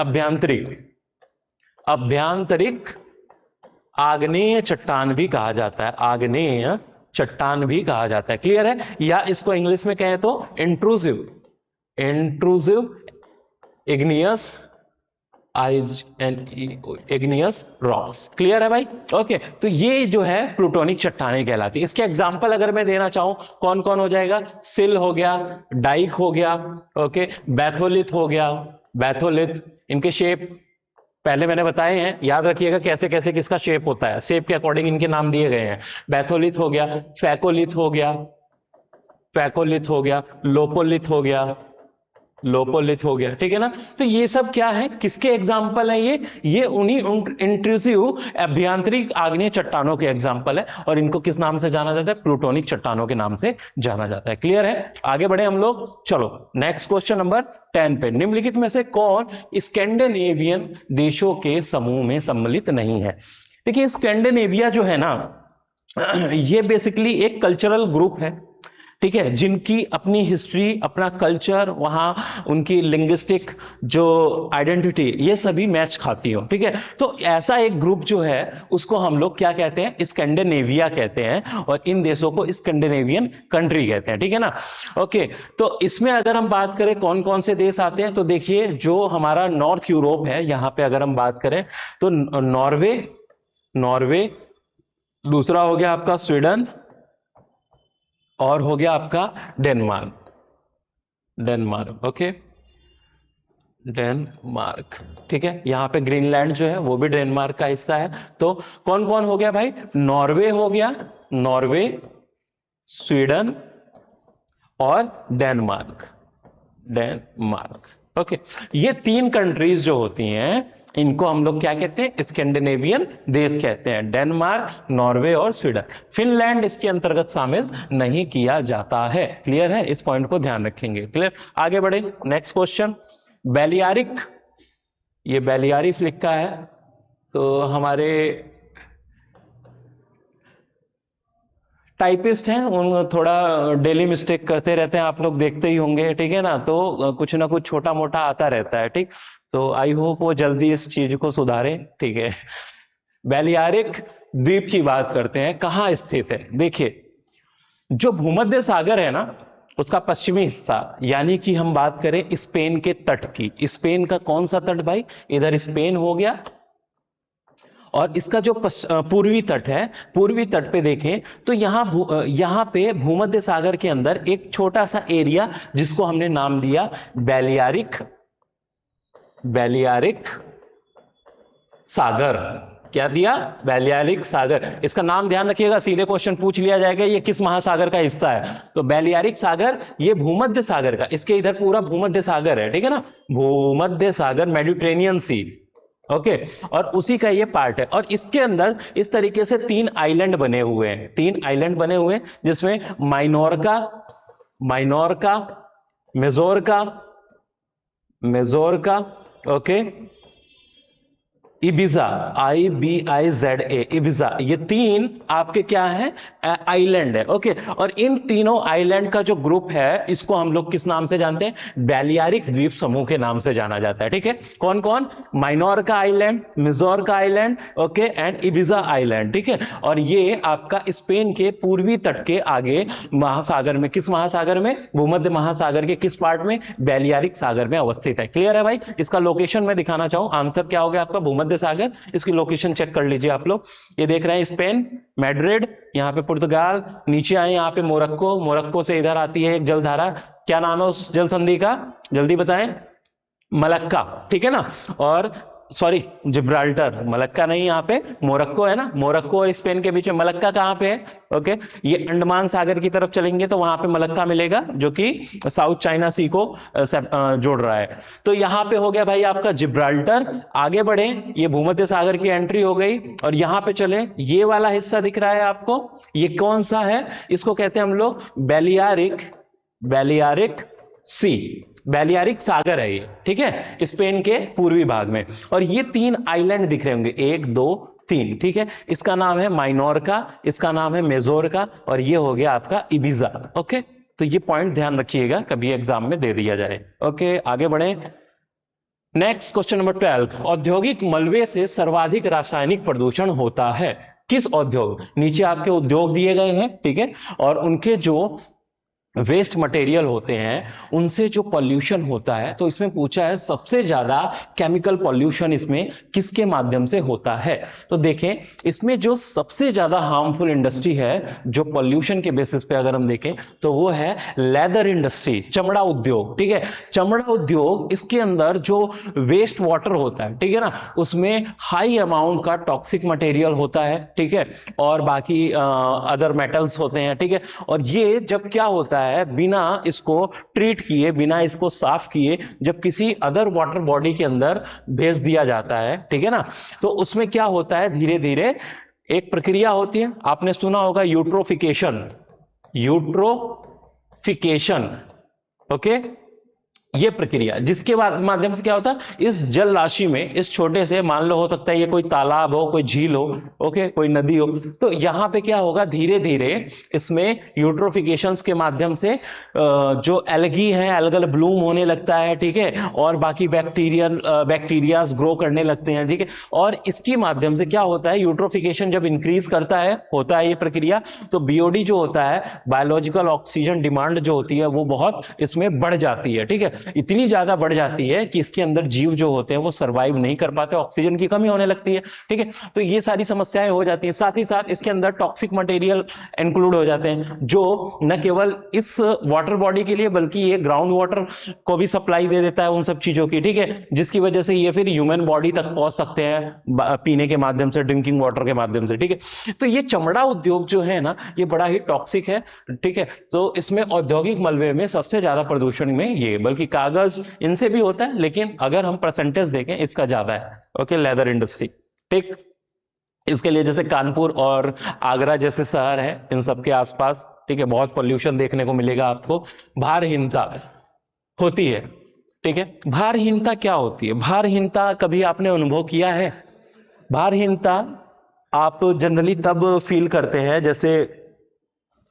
अभ्यांतरिक आग्नेय चट्टान भी कहा जाता है, आग्नेय चट्टान भी कहा जाता है। क्लियर है? या इसको इंग्लिश में कहें तो intrusive igneous igneous rocks. Clear है भाई? ओके। तो ये जो है प्लूटोनिक चट्टानें कहलाती है। इसके एग्जांपल अगर मैं देना चाहूं कौन कौन हो जाएगा, सिल हो गया, डाइक हो गया, ओके, बैथोलिथ हो गया, बैथोलिथ, इनके शेप पहले मैंने बताए हैं, याद रखिएगा कैसे कैसे किसका शेप होता है, शेप के अकॉर्डिंग इनके नाम दिए गए हैं। बैथोलिथ हो गया, फैकोलिथ हो गया, लोपोलिथ हो गया, ठीक है ना। तो ये सब क्या है, किसके एग्जाम्पल है, ये उन्हीं इंट्रूसिव अभ्यांतरिक आग्नेय चट्टानों के एग्जाम्पल है और इनको किस नाम से जाना जाता है, प्लूटोनिक चट्टानों के नाम से जाना जाता है। क्लियर है? आगे बढ़े हम लोग। चलो नेक्स्ट क्वेश्चन नंबर 10 पे, निम्नलिखित में से कौन स्कैंडिनेवियन देशों के समूह में सम्मिलित नहीं है। देखिए स्कैंडिनेविया जो है ना, ये बेसिकली एक कल्चरल ग्रुप है, ठीक है, जिनकी अपनी हिस्ट्री, अपना कल्चर, वहां उनकी लिंग्विस्टिक जो आइडेंटिटी, ये सभी मैच खाती हो, ठीक है। तो ऐसा एक ग्रुप जो है उसको हम लोग क्या कहते हैं, स्कैंडिनेविया कहते हैं और इन देशों को स्कैंडिनेवियन कंट्री कहते हैं, ठीक है ना। ओके। तो इसमें अगर हम बात करें कौन कौन से देश आते हैं, तो देखिए जो हमारा नॉर्थ यूरोप है, यहां पे अगर हम बात करें तो नॉर्वे, दूसरा हो गया आपका स्वीडन और हो गया आपका डेनमार्क। ओके, डेनमार्क, ठीक है। यहां पे ग्रीनलैंड जो है वो भी डेनमार्क का हिस्सा है। तो कौन कौन हो गया भाई, नॉर्वे हो गया, स्वीडन और डेनमार्क। ओके। ये तीन कंट्रीज जो होती हैं इनको हम लोग क्या कहते हैं, स्कैंडिनेवियन देश कहते हैं, डेनमार्क, नॉर्वे और स्वीडन। फिनलैंड इसके अंतर्गत शामिल नहीं किया जाता है। क्लियर है? इस पॉइंट को ध्यान रखेंगे। क्लियर? आगे बढ़े, नेक्स्ट क्वेश्चन। बेलियारिक, ये बेलियारिफ लिखा है, तो हमारे टाइपिस्ट हैं उन थोड़ा डेली मिस्टेक करते रहते हैं, आप लोग देखते ही होंगे, ठीक है ना। तो कुछ ना कुछ छोटा मोटा आता रहता है, ठीक। तो आई होप वो जल्दी इस चीज को सुधारें, ठीक है। बेलियारिक द्वीप की बात करते हैं, कहां स्थित है। देखिए जो भूमध्य सागर है ना, उसका पश्चिमी हिस्सा, यानी कि हम बात करें स्पेन के तट की, स्पेन का कौन सा तट भाई, इधर स्पेन हो गया और इसका जो पूर्वी तट है, पूर्वी तट पे देखें तो यहां पे भूमध्य सागर के अंदर एक छोटा सा एरिया जिसको हमने नाम दिया बेलियारिक सागर। क्या दिया? बेलियारिक सागर। इसका नाम ध्यान रखिएगा, सीधे क्वेश्चन पूछ लिया जाएगा ये किस महासागर का हिस्सा है। तो बेलियारिक सागर ये भूमध्य सागर का, इसके इधर पूरा भूमध्य सागर है, ठीक है ना, भूमध्य सागर, मेडिटेरेनियन सी। ओके। और उसी का ये पार्ट है और इसके अंदर इस तरीके से तीन आइलैंड बने हुए हैं, जिसमें माइनोरका, मेजोरका, ओके, इबिजा, IBIZA, इबिजा, ये तीन आपके क्या है, आइलैंड है। ओके। और इन तीनों आइलैंड का जो ग्रुप है इसको हम लोग किस नाम से जानते हैं, बेलियारिक द्वीप समूह के नाम से जाना जाता है, ठीक है। कौन कौन, Minorca island, Majorca island, okay, and Ibiza island, ठीक है। और ये आपका स्पेन के पूर्वी तट के आगे महासागर में, किस महासागर में, भूमध्य महासागर के किस पार्ट में, बेलियारिक सागर में अवस्थित है। क्लियर है भाई? इसका लोकेशन मैं दिखाना चाहूं, आंसर क्या हो गया आपका, भूमध्य सागर। इसकी लोकेशन चेक कर लीजिए आप लोग, ये देख रहे हैं स्पेन, मैड्रिड, यहां पे पुर्तगाल, नीचे आए यहां पे मोरक्को से इधर आती है एक जलधारा, क्या नाम है उस जल संधि का, जल्दी बताएं, मलक्का, ठीक है ना। और सॉरी जिब्राल्टर, मलक्का नहीं, यहाँ पे मोरक्को है ना, मोरक्को और स्पेन के बीच में मलक्का कहाँ पे है? ओके, ये अंडमान सागर की तरफ चलेंगे तो वहां पे मलक्का मिलेगा, जो कि साउथ चाइना सी को जोड़ रहा है। तो यहाँ पे हो गया भाई आपका जिब्राल्टर। आगे बढ़े, ये भूमध्य सागर की एंट्री हो गई, और यहाँ पे चले, ये वाला हिस्सा दिख रहा है आपको, ये कौन सा है? इसको कहते हैं हम लोग बेलियारिक, बेलियारिक सी, बेलियारिक सागर है ये, ठीक है, स्पेन के पूर्वी भाग में। और ये 3 आइलैंड दिख रहे होंगे, 1 2 3, ठीक है। इसका नाम है माइनोरका, इसका नाम है मेजोरका, और ये हो गया आपका इबिजा। ओके, तो ये पॉइंट ध्यान रखिएगा, कभी एग्जाम में दे दिया जाए। ओके, आगे बढ़े। नेक्स्ट क्वेश्चन नंबर 12, औद्योगिक मलबे से सर्वाधिक रासायनिक प्रदूषण होता है किस उद्योग? नीचे आपके उद्योग दिए गए हैं, ठीक है, और उनके जो वेस्ट मटेरियल होते हैं उनसे जो पॉल्यूशन होता है, तो इसमें पूछा है सबसे ज्यादा केमिकल पॉल्यूशन इसमें किसके माध्यम से होता है? तो देखें, इसमें जो सबसे ज्यादा हार्मफुल इंडस्ट्री है जो पॉल्यूशन के बेसिस पे अगर हम देखें तो वो है लेदर इंडस्ट्री, चमड़ा उद्योग, ठीक है। चमड़ा उद्योग, इसके अंदर जो वेस्ट वाटर होता है, ठीक है ना, उसमें हाई अमाउंट का टॉक्सिक मटेरियल होता है, ठीक है, और बाकी अदर मेटल्स होते हैं, ठीक है। और ये जब क्या होता है, बिना इसको ट्रीट किए, बिना इसको साफ किए, जब किसी अदर वाटर बॉडी के अंदर भेज दिया जाता है, ठीक है ना, तो उसमें क्या होता है, धीरे धीरे एक प्रक्रिया होती है, आपने सुना होगा यूट्रोफिकेशन, यूट्रोफिकेशन, ओके, ये प्रक्रिया, जिसके माध्यम से क्या होता है, इस जल राशि में, इस छोटे से, मान लो हो सकता है ये कोई तालाब हो, कोई झील हो, ओके, कोई नदी हो, तो यहां पे क्या होगा, धीरे धीरे इसमें यूट्रोफिकेशंस के माध्यम से जो एल्गी है, एल्गल ब्लूम होने लगता है, ठीक है, और बाकी बैक्टीरियाज ग्रो करने लगते हैं, ठीक है। और इसके माध्यम से क्या होता है, यूट्रोफिकेशन जब इंक्रीज करता है, होता है ये प्रक्रिया, तो बीओडी जो होता है, बायोलॉजिकल ऑक्सीजन डिमांड जो होती है वो बहुत इसमें बढ़ जाती है, ठीक है, इतनी ज्यादा बढ़ जाती है कि इसके अंदर जीव जो होते हैं वो सरवाइव नहीं कर पाते, ऑक्सीजन की कमी होने लगती है, ठीक है। तो ये सारी समस्याएं हो जाती हैं। साथ ही साथ इसके अंदर टॉक्सिक मटेरियल इंक्लूड हो जाते हैं, जो न केवल इस वाटर बॉडी के लिए बल्कि ये ग्राउंड वाटर को भी सप्लाई दे देता है उन सब चीजों की, ठीक है, जिसकी वजह से ये फिर ह्यूमन बॉडी तक पहुंच सकते हैं पीने के माध्यम से, ड्रिंकिंग वाटर के माध्यम से, ठीक है। तो ये चमड़ा उद्योग जो है ना, ये बड़ा ही टॉक्सिक है, ठीक है। तो इसमें औद्योगिक मलबे में सबसे ज्यादा प्रदूषण में ये, बल्कि कागज इनसे भी होता है, लेकिन अगर हम परसेंटेज देखें इसका ज्यादा है। ओके, लेदर इंडस्ट्री, ठीक, इसके लिए जैसे कानपुर और आगरा जैसे शहर हैं, इन सब के आसपास, ठीक है, बहुत पॉल्यूशन देखने को मिलेगा आपको। भारहीनता होती है, ठीक है। भारहीनता क्या होती है? भारहीनता कभी आपने अनुभव किया है? भारहीनता आप जनरली तब फील करते हैं जैसे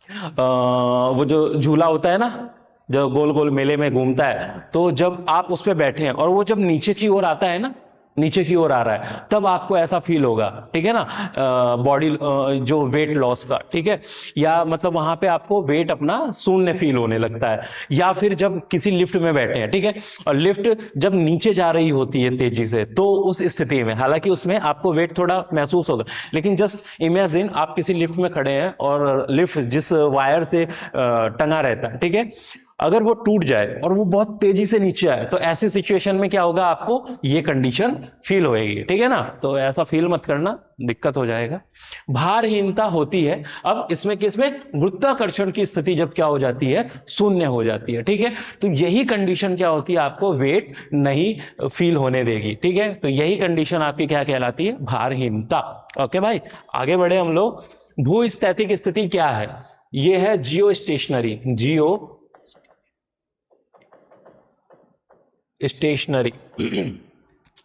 वो जो झूला होता है ना, जो गोल गोल मेले में घूमता है, तो जब आप उस पर बैठे हैं और वो जब नीचे की ओर आता है ना, नीचे की ओर आ रहा है, तब आपको ऐसा फील होगा, ठीक है ना, बॉडी जो वेट लॉस का, ठीक है, या मतलब वहां पे आपको वेट अपना शून्य फील होने लगता है। या फिर जब किसी लिफ्ट में बैठे हैं, ठीक है, और लिफ्ट जब नीचे जा रही होती है तेजी से, तो उस स्थिति में, हालांकि उसमें आपको वेट थोड़ा महसूस होगा, लेकिन जस्ट इमेजिन आप किसी लिफ्ट में खड़े हैं और लिफ्ट जिस वायर से टंगा रहता है, ठीक है, अगर वो टूट जाए और वो बहुत तेजी से नीचे आए, तो ऐसी सिचुएशन में क्या होगा, आपको ये कंडीशन फील होएगी, ठीक है ना। तो ऐसा फील मत करना, दिक्कत हो जाएगा। भारहीनता होती है अब इसमें किसमें, गुरुत्वाकर्षण की स्थिति जब क्या हो जाती है, शून्य हो जाती है, ठीक है। तो यही कंडीशन क्या होती है, आपको वेट नहीं फील होने देगी, ठीक है। तो यही कंडीशन आपकी क्या कहलाती है, भारहीनता। ओके भाई, आगे बढ़े हम लोग। भूस्थैतिक स्थिति क्या है? ये है जियो स्टेशनरी, जियो स्टेशनरी।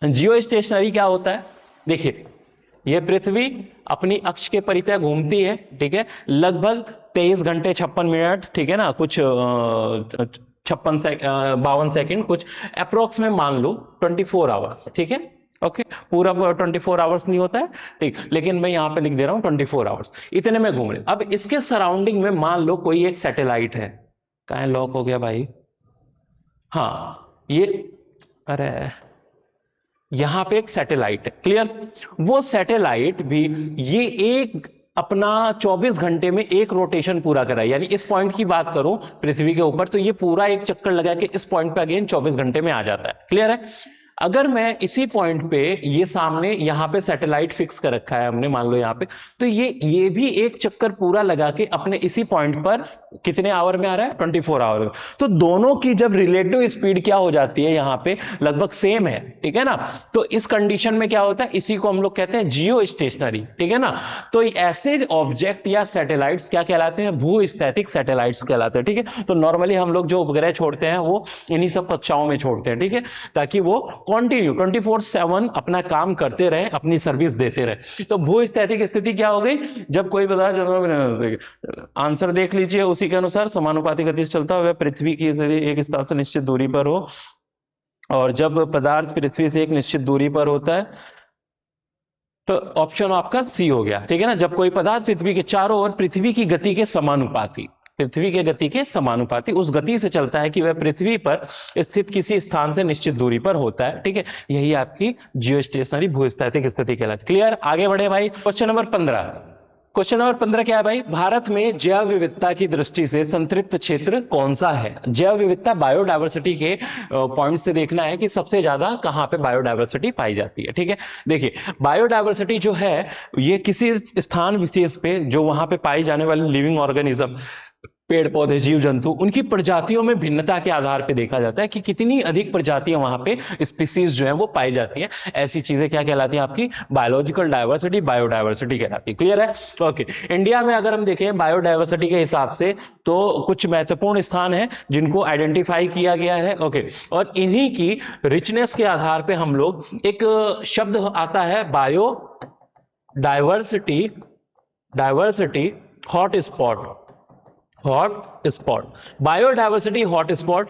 जियो स्टेशनरी क्या होता है? देखिए, यह पृथ्वी अपनी अक्ष के परितः घूमती है, ठीक है, लगभग 23 घंटे 56 मिनट, ठीक है ना, कुछ 52 सेकंड, कुछ अप्रोक्स में मान लो 24 आवर्स, ठीक है। ओके, पूरा 24 आवर्स नहीं होता है, ठीक, लेकिन मैं यहां पे लिख दे रहा हूं 24 आवर्स, इतने में घूम रहे। अब इसके सराउंडिंग में मान लो कोई एक सैटेलाइट है, कहां लॉक हो गया भाई, हाँ ये, अरे यहां पे एक सैटेलाइट है, क्लियर। वो सैटेलाइट भी ये एक अपना 24 घंटे में एक रोटेशन पूरा करा है, यानी इस पॉइंट की बात करूं पृथ्वी के ऊपर, तो ये पूरा एक चक्कर लगा के इस पॉइंट पे अगेन 24 घंटे में आ जाता है, क्लियर है। अगर मैं इसी पॉइंट पे, ये सामने यहां पे सैटेलाइट फिक्स कर रखा है हमने, मान लो यहां पे, तो ये भी एक चक्कर पूरा लगा के अपने इसी पॉइंट पर कितने आवर में आ रहा है, 24 आवर में। तो दोनों की जब रिलेटिव स्पीड क्या हो जाती है यहां पे, लगभग सेम है, ठीक है ना। तो इस कंडीशन में क्या होता है, इसी को हम लोग कहते हैं जियो स्टेशनरी, ठीक है ना। तो ऐसे ऑब्जेक्ट या सैटेलाइट्स क्या कहलाते हैं, भूस्थैतिक सैटेलाइट्स कहलाते हैं, ठीक है। तो नॉर्मली हम लोग जो उपग्रह छोड़ते हैं वो इन्हीं सब कक्षाओं में छोड़ते हैं, ठीक है, ताकि वो कंटिन्यू 24/7 अपना काम करते रहे, अपनी सर्विस देते रहे। तो भूस्थैतिक स्थिति क्या हो गई, जब कोई पदार्थ, आंसर देख लीजिए, उसी के अनुसार समानुपाती गति से चलता हुआ पृथ्वी की स्थिति एक स्थान से निश्चित दूरी पर हो, और जब पदार्थ पृथ्वी से एक निश्चित दूरी पर होता है, तो ऑप्शन आपका सी हो गया, ठीक है ना। जब कोई पदार्थ पृथ्वी के चारों ओर पृथ्वी की गति के समानुपाती, पृथ्वी के गति के समानुपाती उस गति से चलता है कि वह पृथ्वी पर स्थित किसी स्थान से निश्चित दूरी पर होता है, ठीक है। यही आपकी जियोस्टेशनरी भूस्थैतिक स्थिति कहलाती है। क्लियर, आगे बढ़े भाई। क्वेश्चन नंबर 15, क्वेश्चन नंबर 15 क्या है भाई, भारत में जैव विविधता की दृष्टि से संतृप्त क्षेत्र कौन सा है। जैव विविधता बायोडायवर्सिटी के पॉइंट से देखना है कि सबसे ज्यादा कहां पे बायोडायवर्सिटी पाई जाती है, ठीक है। देखिए, बायोडायवर्सिटी जो है ये किसी स्थान विशेष पे जो वहां पे पाई जाने वाली लिविंग ऑर्गेनिज्म, पेड़ पौधे, जीव जंतु, उनकी प्रजातियों में भिन्नता के आधार पर देखा जाता है कि कितनी अधिक प्रजातियां वहां पे स्पीसीज जो है वो पाई जाती हैं। ऐसी चीजें क्या कहलाती हैं, आपकी बायोलॉजिकल डायवर्सिटी, बायोडायवर्सिटी कहलाती है। क्लियर है, ओके। इंडिया में अगर हम देखें बायोडायवर्सिटी के हिसाब से, तो कुछ महत्वपूर्ण स्थान है जिनको आइडेंटिफाई किया गया है, ओके। और इन्हीं की रिचनेस के आधार पर हम लोग, एक शब्द आता है bio diversity, diversity hot spot, hot spot, biodiversity hot spot,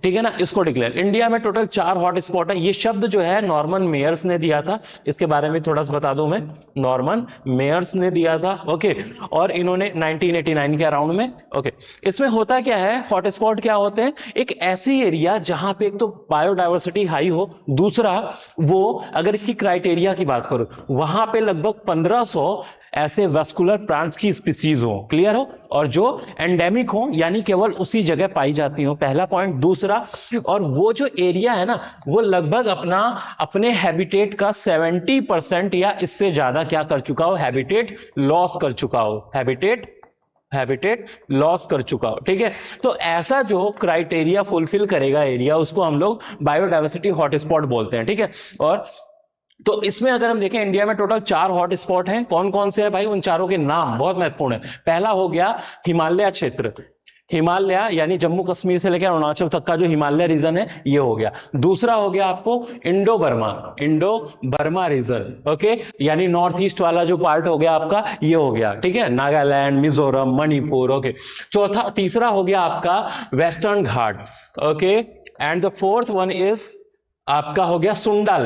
ठीक है ना। इसको डिक्लेयर, इंडिया में टोटल 4 हॉट स्पॉट है। ये शब्द जो है नॉर्मन मेयर्स ने दिया था, इसके बारे में थोड़ा सा बता दूं मैं, नॉर्मन मेयर्स ने दिया था, ओके। और इन्होंने 1989 के अराउंड में, ओके। इसमें होता क्या है, हॉट स्पॉट क्या होते हैं, एक ऐसी एरिया जहां पे एक तो बायोडायवर्सिटी हाई हो, दूसरा वो, अगर इसकी क्राइटेरिया की बात करो, वहां पे लगभग 1500 ऐसे वेस्कुलर प्लांट्स की स्पीसीज हो, क्लियर हो, और जो एंडेमिक हो, यानी केवल उसी जगह पाई जाती हो, पहला पॉइंट। दूसरा, और वो जो एरिया है ना, वो लगभग अपने हैबिटेट का 70% या इससे ज्यादा क्या कर चुका हो, हैबिटेट लॉस कर चुका हो, हैबिटेट लॉस कर चुका हो, ठीक है। तो ऐसा जो क्राइटेरिया फुलफिल करेगा एरिया, उसको हम लोग बायोडायवर्सिटी हॉटस्पॉट बोलते हैं, ठीक है। और तो इसमें अगर हम देखें, इंडिया में टोटल 4 हॉट स्पॉट हैं। कौन कौन से हैं भाई, उन चारों के नाम बहुत महत्वपूर्ण है। पहला हो गया हिमालय क्षेत्र, हिमालय यानी जम्मू कश्मीर से लेकर अरुणाचल तक का जो हिमालय रीजन है, ये हो गया। दूसरा हो गया आपको इंडो बर्मा रीजन, ओके, यानी नॉर्थ ईस्ट वाला जो पार्ट हो गया आपका, ये हो गया, ठीक है, नागालैंड, मिजोरम, मणिपुर, ओके। तीसरा हो गया आपका western Ghat, okay. And the fourth one is आपका हो गया सुंडा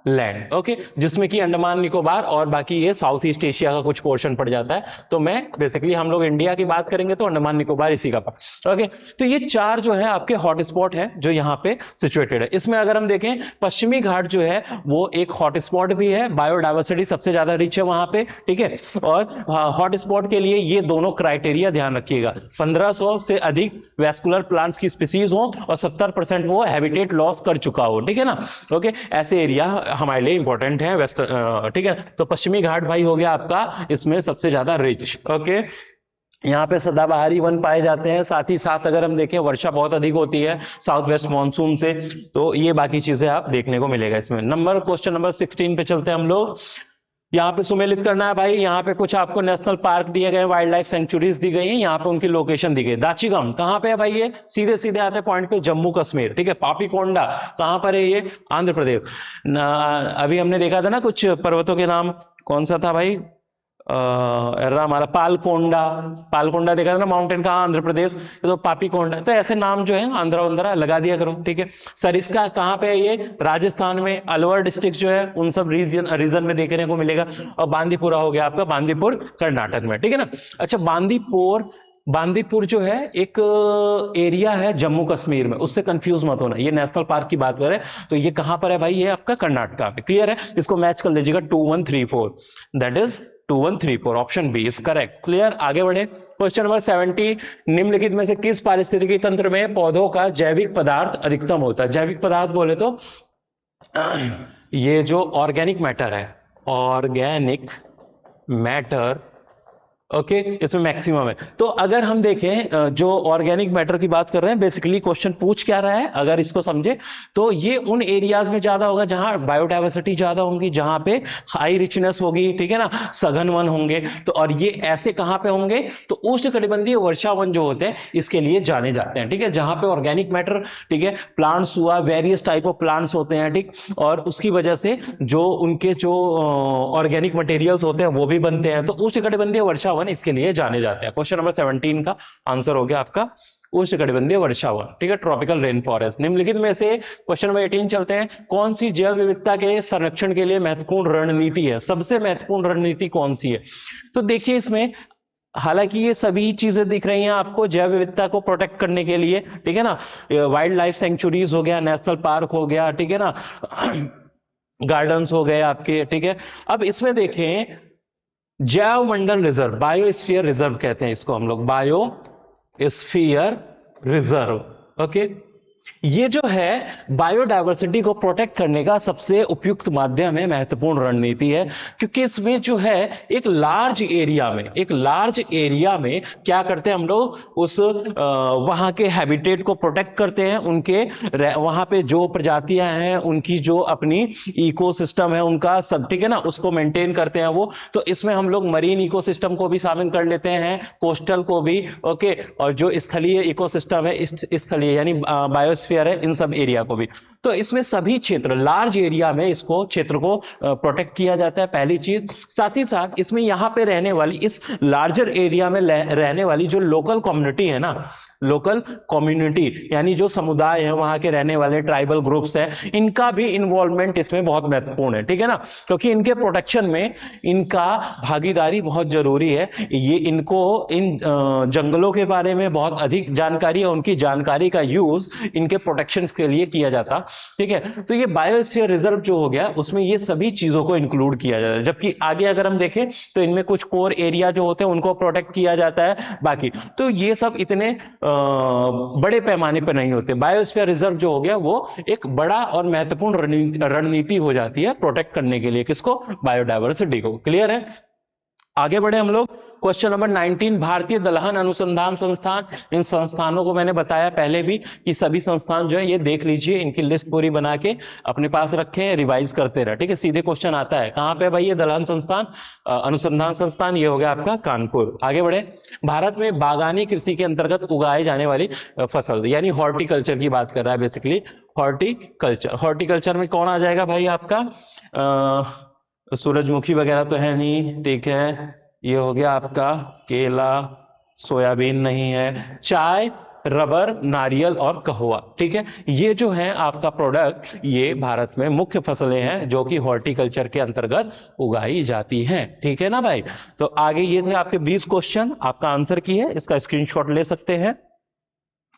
लैंड, ओके, जिसमें कि अंडमान निकोबार और बाकी ये साउथ ईस्ट एशिया का कुछ पोर्शन पड़ जाता है। तो मैं बेसिकली, हम लोग इंडिया की बात करेंगे तो अंडमान निकोबार इसी का पार्ट, ओके। तो ये 4 जो है आपके हॉट स्पॉट है जो यहाँ पे सिचुएटेड है। इसमें अगर हम देखें, पश्चिमी घाट जो है वो एक हॉट स्पॉट भी है, बायोडायवर्सिटी सबसे ज्यादा रिच है वहां पे, ठीक है। और हॉट स्पॉट के लिए ये दोनों क्राइटेरिया ध्यान रखिएगा, 1500 से अधिक वेस्कुलर प्लांट्स की स्पीसीज हो और 70% वो हैबिटेट लॉस कर चुका हो, ठीक है ना, ओके। ऐसे एरिया हमारे लिए इंपॉर्टेंट है, वेस्टर्न, ठीक है। तो पश्चिमी घाट भाई हो गया आपका इसमें सबसे ज्यादा रिच, ओके। यहाँ पे सदाबहारी वन पाए जाते हैं, साथ ही साथ अगर हम देखें वर्षा बहुत अधिक होती है साउथ वेस्ट मानसून से, तो ये बाकी चीजें आप देखने को मिलेगा इसमें। क्वेश्चन नंबर 16 पे चलते हैं हम लोग। यहाँ पे सुमेलित करना है भाई, यहाँ पे कुछ आपको नेशनल पार्क दिए गए, वाइल्ड लाइफ सेंचुरीज दी गई हैं, यहाँ पे उनकी लोकेशन दी गई। दाचीगम कहाँ पे है भाई, ये सीधे सीधे आते हैं पॉइंट पे, जम्मू कश्मीर, ठीक है। पापीकोंडा कहाँ पर है, ये आंध्र प्रदेश। अभी हमने देखा था ना कुछ पर्वतों के नाम, कौन सा था भाई, हमारा पालकोंडा देखा था ना, माउंटेन का, आंध्र प्रदेश। तो पापीकोंडा, तो ऐसे नाम जो है आंध्रा वंद्रा लगा दिया करो, ठीक है। सरिस्का कहाँ पे है, ये राजस्थान में, अलवर डिस्ट्रिक्ट जो है उन सब रीजन में देखने को मिलेगा। और बांदीपुरा हो गया आपका, बांदीपुर कर्नाटक में, ठीक है ना। अच्छा, बांदीपुर जो है एक एरिया है जम्मू कश्मीर में, उससे कंफ्यूज मत होना, ये नेशनल पार्क की बात करें तो ये कहां पर है भाई, ये आपका कर्नाटका में, क्लियर है। इसको मैच कर लीजिएगा 2 1 3 4, that is 2134 option B is correct. Clear, आगे बढ़े। क्वेश्चन नंबर 70, निम्नलिखित में से किस पारिस्थितिकी तंत्र में पौधों का जैविक पदार्थ अधिकतम होता है? जैविक पदार्थ बोले तो ये जो ऑर्गेनिक मैटर है, ऑर्गेनिक मैटर, ओके, इसमें मैक्सिमम है। तो अगर हम देखें जो ऑर्गेनिक मैटर की बात कर रहे हैं, बेसिकली क्वेश्चन पूछ क्या रहा है, अगर इसको समझे तो ये उन एरियाज में ज्यादा होगा जहां बायोडाइवर्सिटी ज्यादा होंगी, जहां पे हाई रिचनेस होगी, ठीक है ना, सघन वन होंगे। तो और ये ऐसे कहां पे होंगे? तो उष्णकटिबंधीय वर्षा वन जो होते हैं इसके लिए जाने जाते हैं, ठीक है, जहां पे ऑर्गेनिक मैटर, ठीक है, प्लांट्स हुआ, वेरियस टाइप ऑफ प्लांट्स होते हैं, ठीक, और उसकी वजह से जो उनके जो ऑर्गेनिक मटेरियल्स होते हैं वो भी बनते हैं। तो उष्णकटिबंधीय वर्षा इसके लिए जाने जाते हैं। क्वेश्चन नंबर 17 का आंसर हो गया आपका उष्णकटिबंधीय वर्षावन, ठीक है, ट्रॉपिकल रेन फॉरेस्ट। निम्नलिखित में से क्वेश्चन नंबर 18 चलते हैं, कौन सी जैव विविधता के संरक्षण के लिए महत्वपूर्ण रणनीति है? सबसे महत्वपूर्ण रणनीति कौन सी है? तो देखिए इसमें हालांकि ये सभी चीजें दिख रही हैं आपको जैव विविधता को प्रोटेक्ट करने के लिए, ठीक है ना, वाइल्ड लाइफ सेंचुरीज हो गया, नेशनल पार्क हो गया, ठीक है ना, गार्डन्स हो गए आपके, ठीक है। अब इसमें देखें जैव मंडल रिजर्व, बायोस्फीयर रिजर्व कहते हैं इसको हम लोग, बायोस्फीयर रिजर्व, ओके। ये जो है बायोडायवर्सिटी को प्रोटेक्ट करने का सबसे उपयुक्त माध्यम है, महत्वपूर्ण रणनीति है, क्योंकि इसमें जो है एक लार्ज एरिया में क्या करते हैं हम लोग, उस वहां के हैबिटेट को प्रोटेक्ट करते हैं, उनके वहां पे जो प्रजातियां हैं उनकी जो अपनी इकोसिस्टम है उनका सब, ठीक है ना, उसको मेंटेन करते हैं वो। तो इसमें हम लोग मरीन इकोसिस्टम को भी शामिल कर लेते हैं, कोस्टल को भी, ओके, और जो स्थलीय इकोसिस्टम है, स्थलीय यानी बायोस्फीयर है, इन सब एरिया को भी। तो इसमें सभी क्षेत्र, लार्ज एरिया में इसको क्षेत्र को प्रोटेक्ट किया जाता है, पहली चीज। साथ ही साथ इसमें यहां पे रहने वाली, इस लार्जर एरिया में रहने वाली जो लोकल कम्युनिटी है ना, लोकल कम्युनिटी यानी जो समुदाय है, वहां के रहने वाले ट्राइबल ग्रुप्स हैं, इनका भी इन्वॉल्वमेंट इसमें बहुत महत्वपूर्ण है, ठीक है ना, क्योंकि इनके प्रोटेक्शन में इनका भागीदारी बहुत जरूरी है। ये इनको इन जंगलों के बारे में बहुत अधिक जानकारी है, उनकी जानकारी का यूज इनके प्रोटेक्शन के लिए किया जाता, ठीक है। तो ये बायोस्फीयर रिजर्व जो हो गया उसमें ये सभी चीजों को इंक्लूड किया जाता है। जबकि आगे अगर हम देखें तो इनमें कुछ कोर एरिया जो होते हैं उनको प्रोटेक्ट किया जाता है, बाकी तो ये सब इतने बड़े पैमाने पर नहीं होते। बायोस्फीयर रिजर्व जो हो गया वो एक बड़ा और महत्वपूर्ण रणनीति हो जाती है प्रोटेक्ट करने के लिए, किसको? बायोडायवर्सिटी को। क्लियर है, आगे बढ़े हम लोग। क्वेश्चन नंबर 19, भारतीय दलहन अनुसंधान संस्थान, इन संस्थानों को मैंने बताया पहले भी कि सभी संस्थान जो है ये देख लीजिए, इनकी लिस्ट पूरी बना के अपने पास रखें, रिवाइज करते रहे, ठीक है। सीधे क्वेश्चन आता है, कहां पे भाई ये दलहन संस्थान, अनुसंधान संस्थान, ये हो गया आपका कानपुर। आगे बढ़े, भारत में बागानी कृषि के अंतर्गत उगाए जाने वाली फसल यानी हॉर्टिकल्चर की बात कर रहा है बेसिकली, हॉर्टिकल्चर में कौन आ जाएगा भाई आपका? सूरजमुखी वगैरह तो है नहीं, ठीक है, ये हो गया आपका केला, सोयाबीन नहीं है, चाय, रबर, नारियल और कहवा, ठीक है। ये जो है आपका प्रोडक्ट, ये भारत में मुख्य फसलें हैं जो कि हॉर्टिकल्चर के अंतर्गत उगाई जाती हैं, ठीक है ना भाई। तो आगे ये थे आपके 20 क्वेश्चन, आपका आंसर की है, इसका स्क्रीनशॉट ले सकते हैं,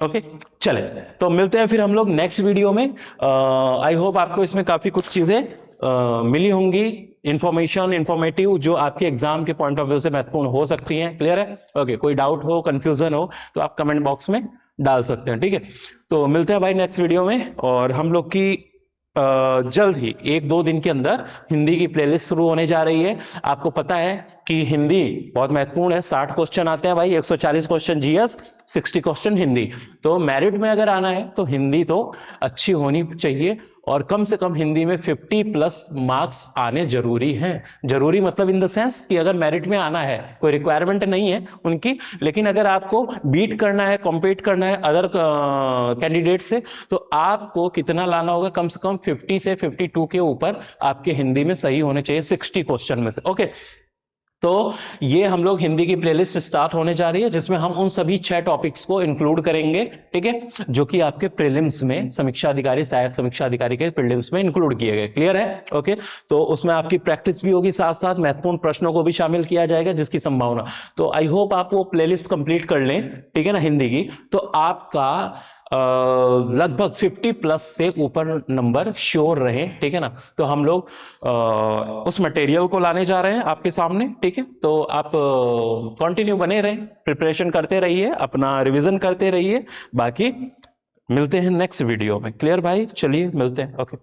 ओके। चले तो मिलते हैं फिर हम लोग नेक्स्ट वीडियो में। आई होप आपको इसमें काफी कुछ चीजें मिली होंगी, इंफॉर्मेटिव, जो आपके एग्जाम के पॉइंट ऑफ व्यू से महत्वपूर्ण हो सकती हैं। क्लियर है, ओके। कोई डाउट हो, कंफ्यूजन हो तो आप कमेंट बॉक्स में डाल सकते हैं, ठीक है। तो मिलते हैं भाई नेक्स्ट वीडियो में, और हम लोग की जल्द ही 1-2 दिन के अंदर हिंदी की प्लेलिस्ट शुरू होने जा रही है। आपको पता है कि हिंदी बहुत महत्वपूर्ण है, 60 क्वेश्चन आते हैं भाई, 140 क्वेश्चन जीएस, 60 क्वेश्चन हिंदी। तो मेरिट में अगर आना है तो हिंदी तो अच्छी होनी चाहिए, और कम से कम हिंदी में 50+ मार्क्स आने जरूरी हैं। जरूरी मतलब इन द सेंस कि अगर मेरिट में आना है, कोई रिक्वायरमेंट नहीं है उनकी, लेकिन अगर आपको बीट करना है, कॉम्पीट करना है अदर कैंडिडेट से, तो आपको कितना लाना होगा? कम से कम 50 से 52 के ऊपर आपके हिंदी में सही होने चाहिए 60 क्वेश्चन में से, ओके। तो ये हम लोग हिंदी की प्लेलिस्ट स्टार्ट होने जा रही है, जिसमें हम उन सभी 6 टॉपिक्स को इंक्लूड करेंगे, ठीक है, जो कि आपके प्रीलिम्स में समीक्षा अधिकारी, सहायक समीक्षा अधिकारी के प्रीलिम्स में इंक्लूड किए गए। क्लियर है, ओके। तो उसमें आपकी प्रैक्टिस भी होगी, साथ साथ महत्वपूर्ण प्रश्नों को भी शामिल किया जाएगा, जिसकी संभावना। तो आई होप आप वो प्लेलिस्ट कंप्लीट कर लें, ठीक है ना, हिंदी की। तो आपका लगभग 50 प्लस से ऊपर नंबर श्योर रहे, ठीक है ना। तो हम लोग उस मटेरियल को लाने जा रहे हैं आपके सामने, ठीक है। तो आप कंटिन्यू बने रहें, प्रिपरेशन करते रहिए, अपना रिवीजन करते रहिए। बाकी मिलते हैं नेक्स्ट वीडियो में। क्लियर भाई? चलिए मिलते हैं। ओके।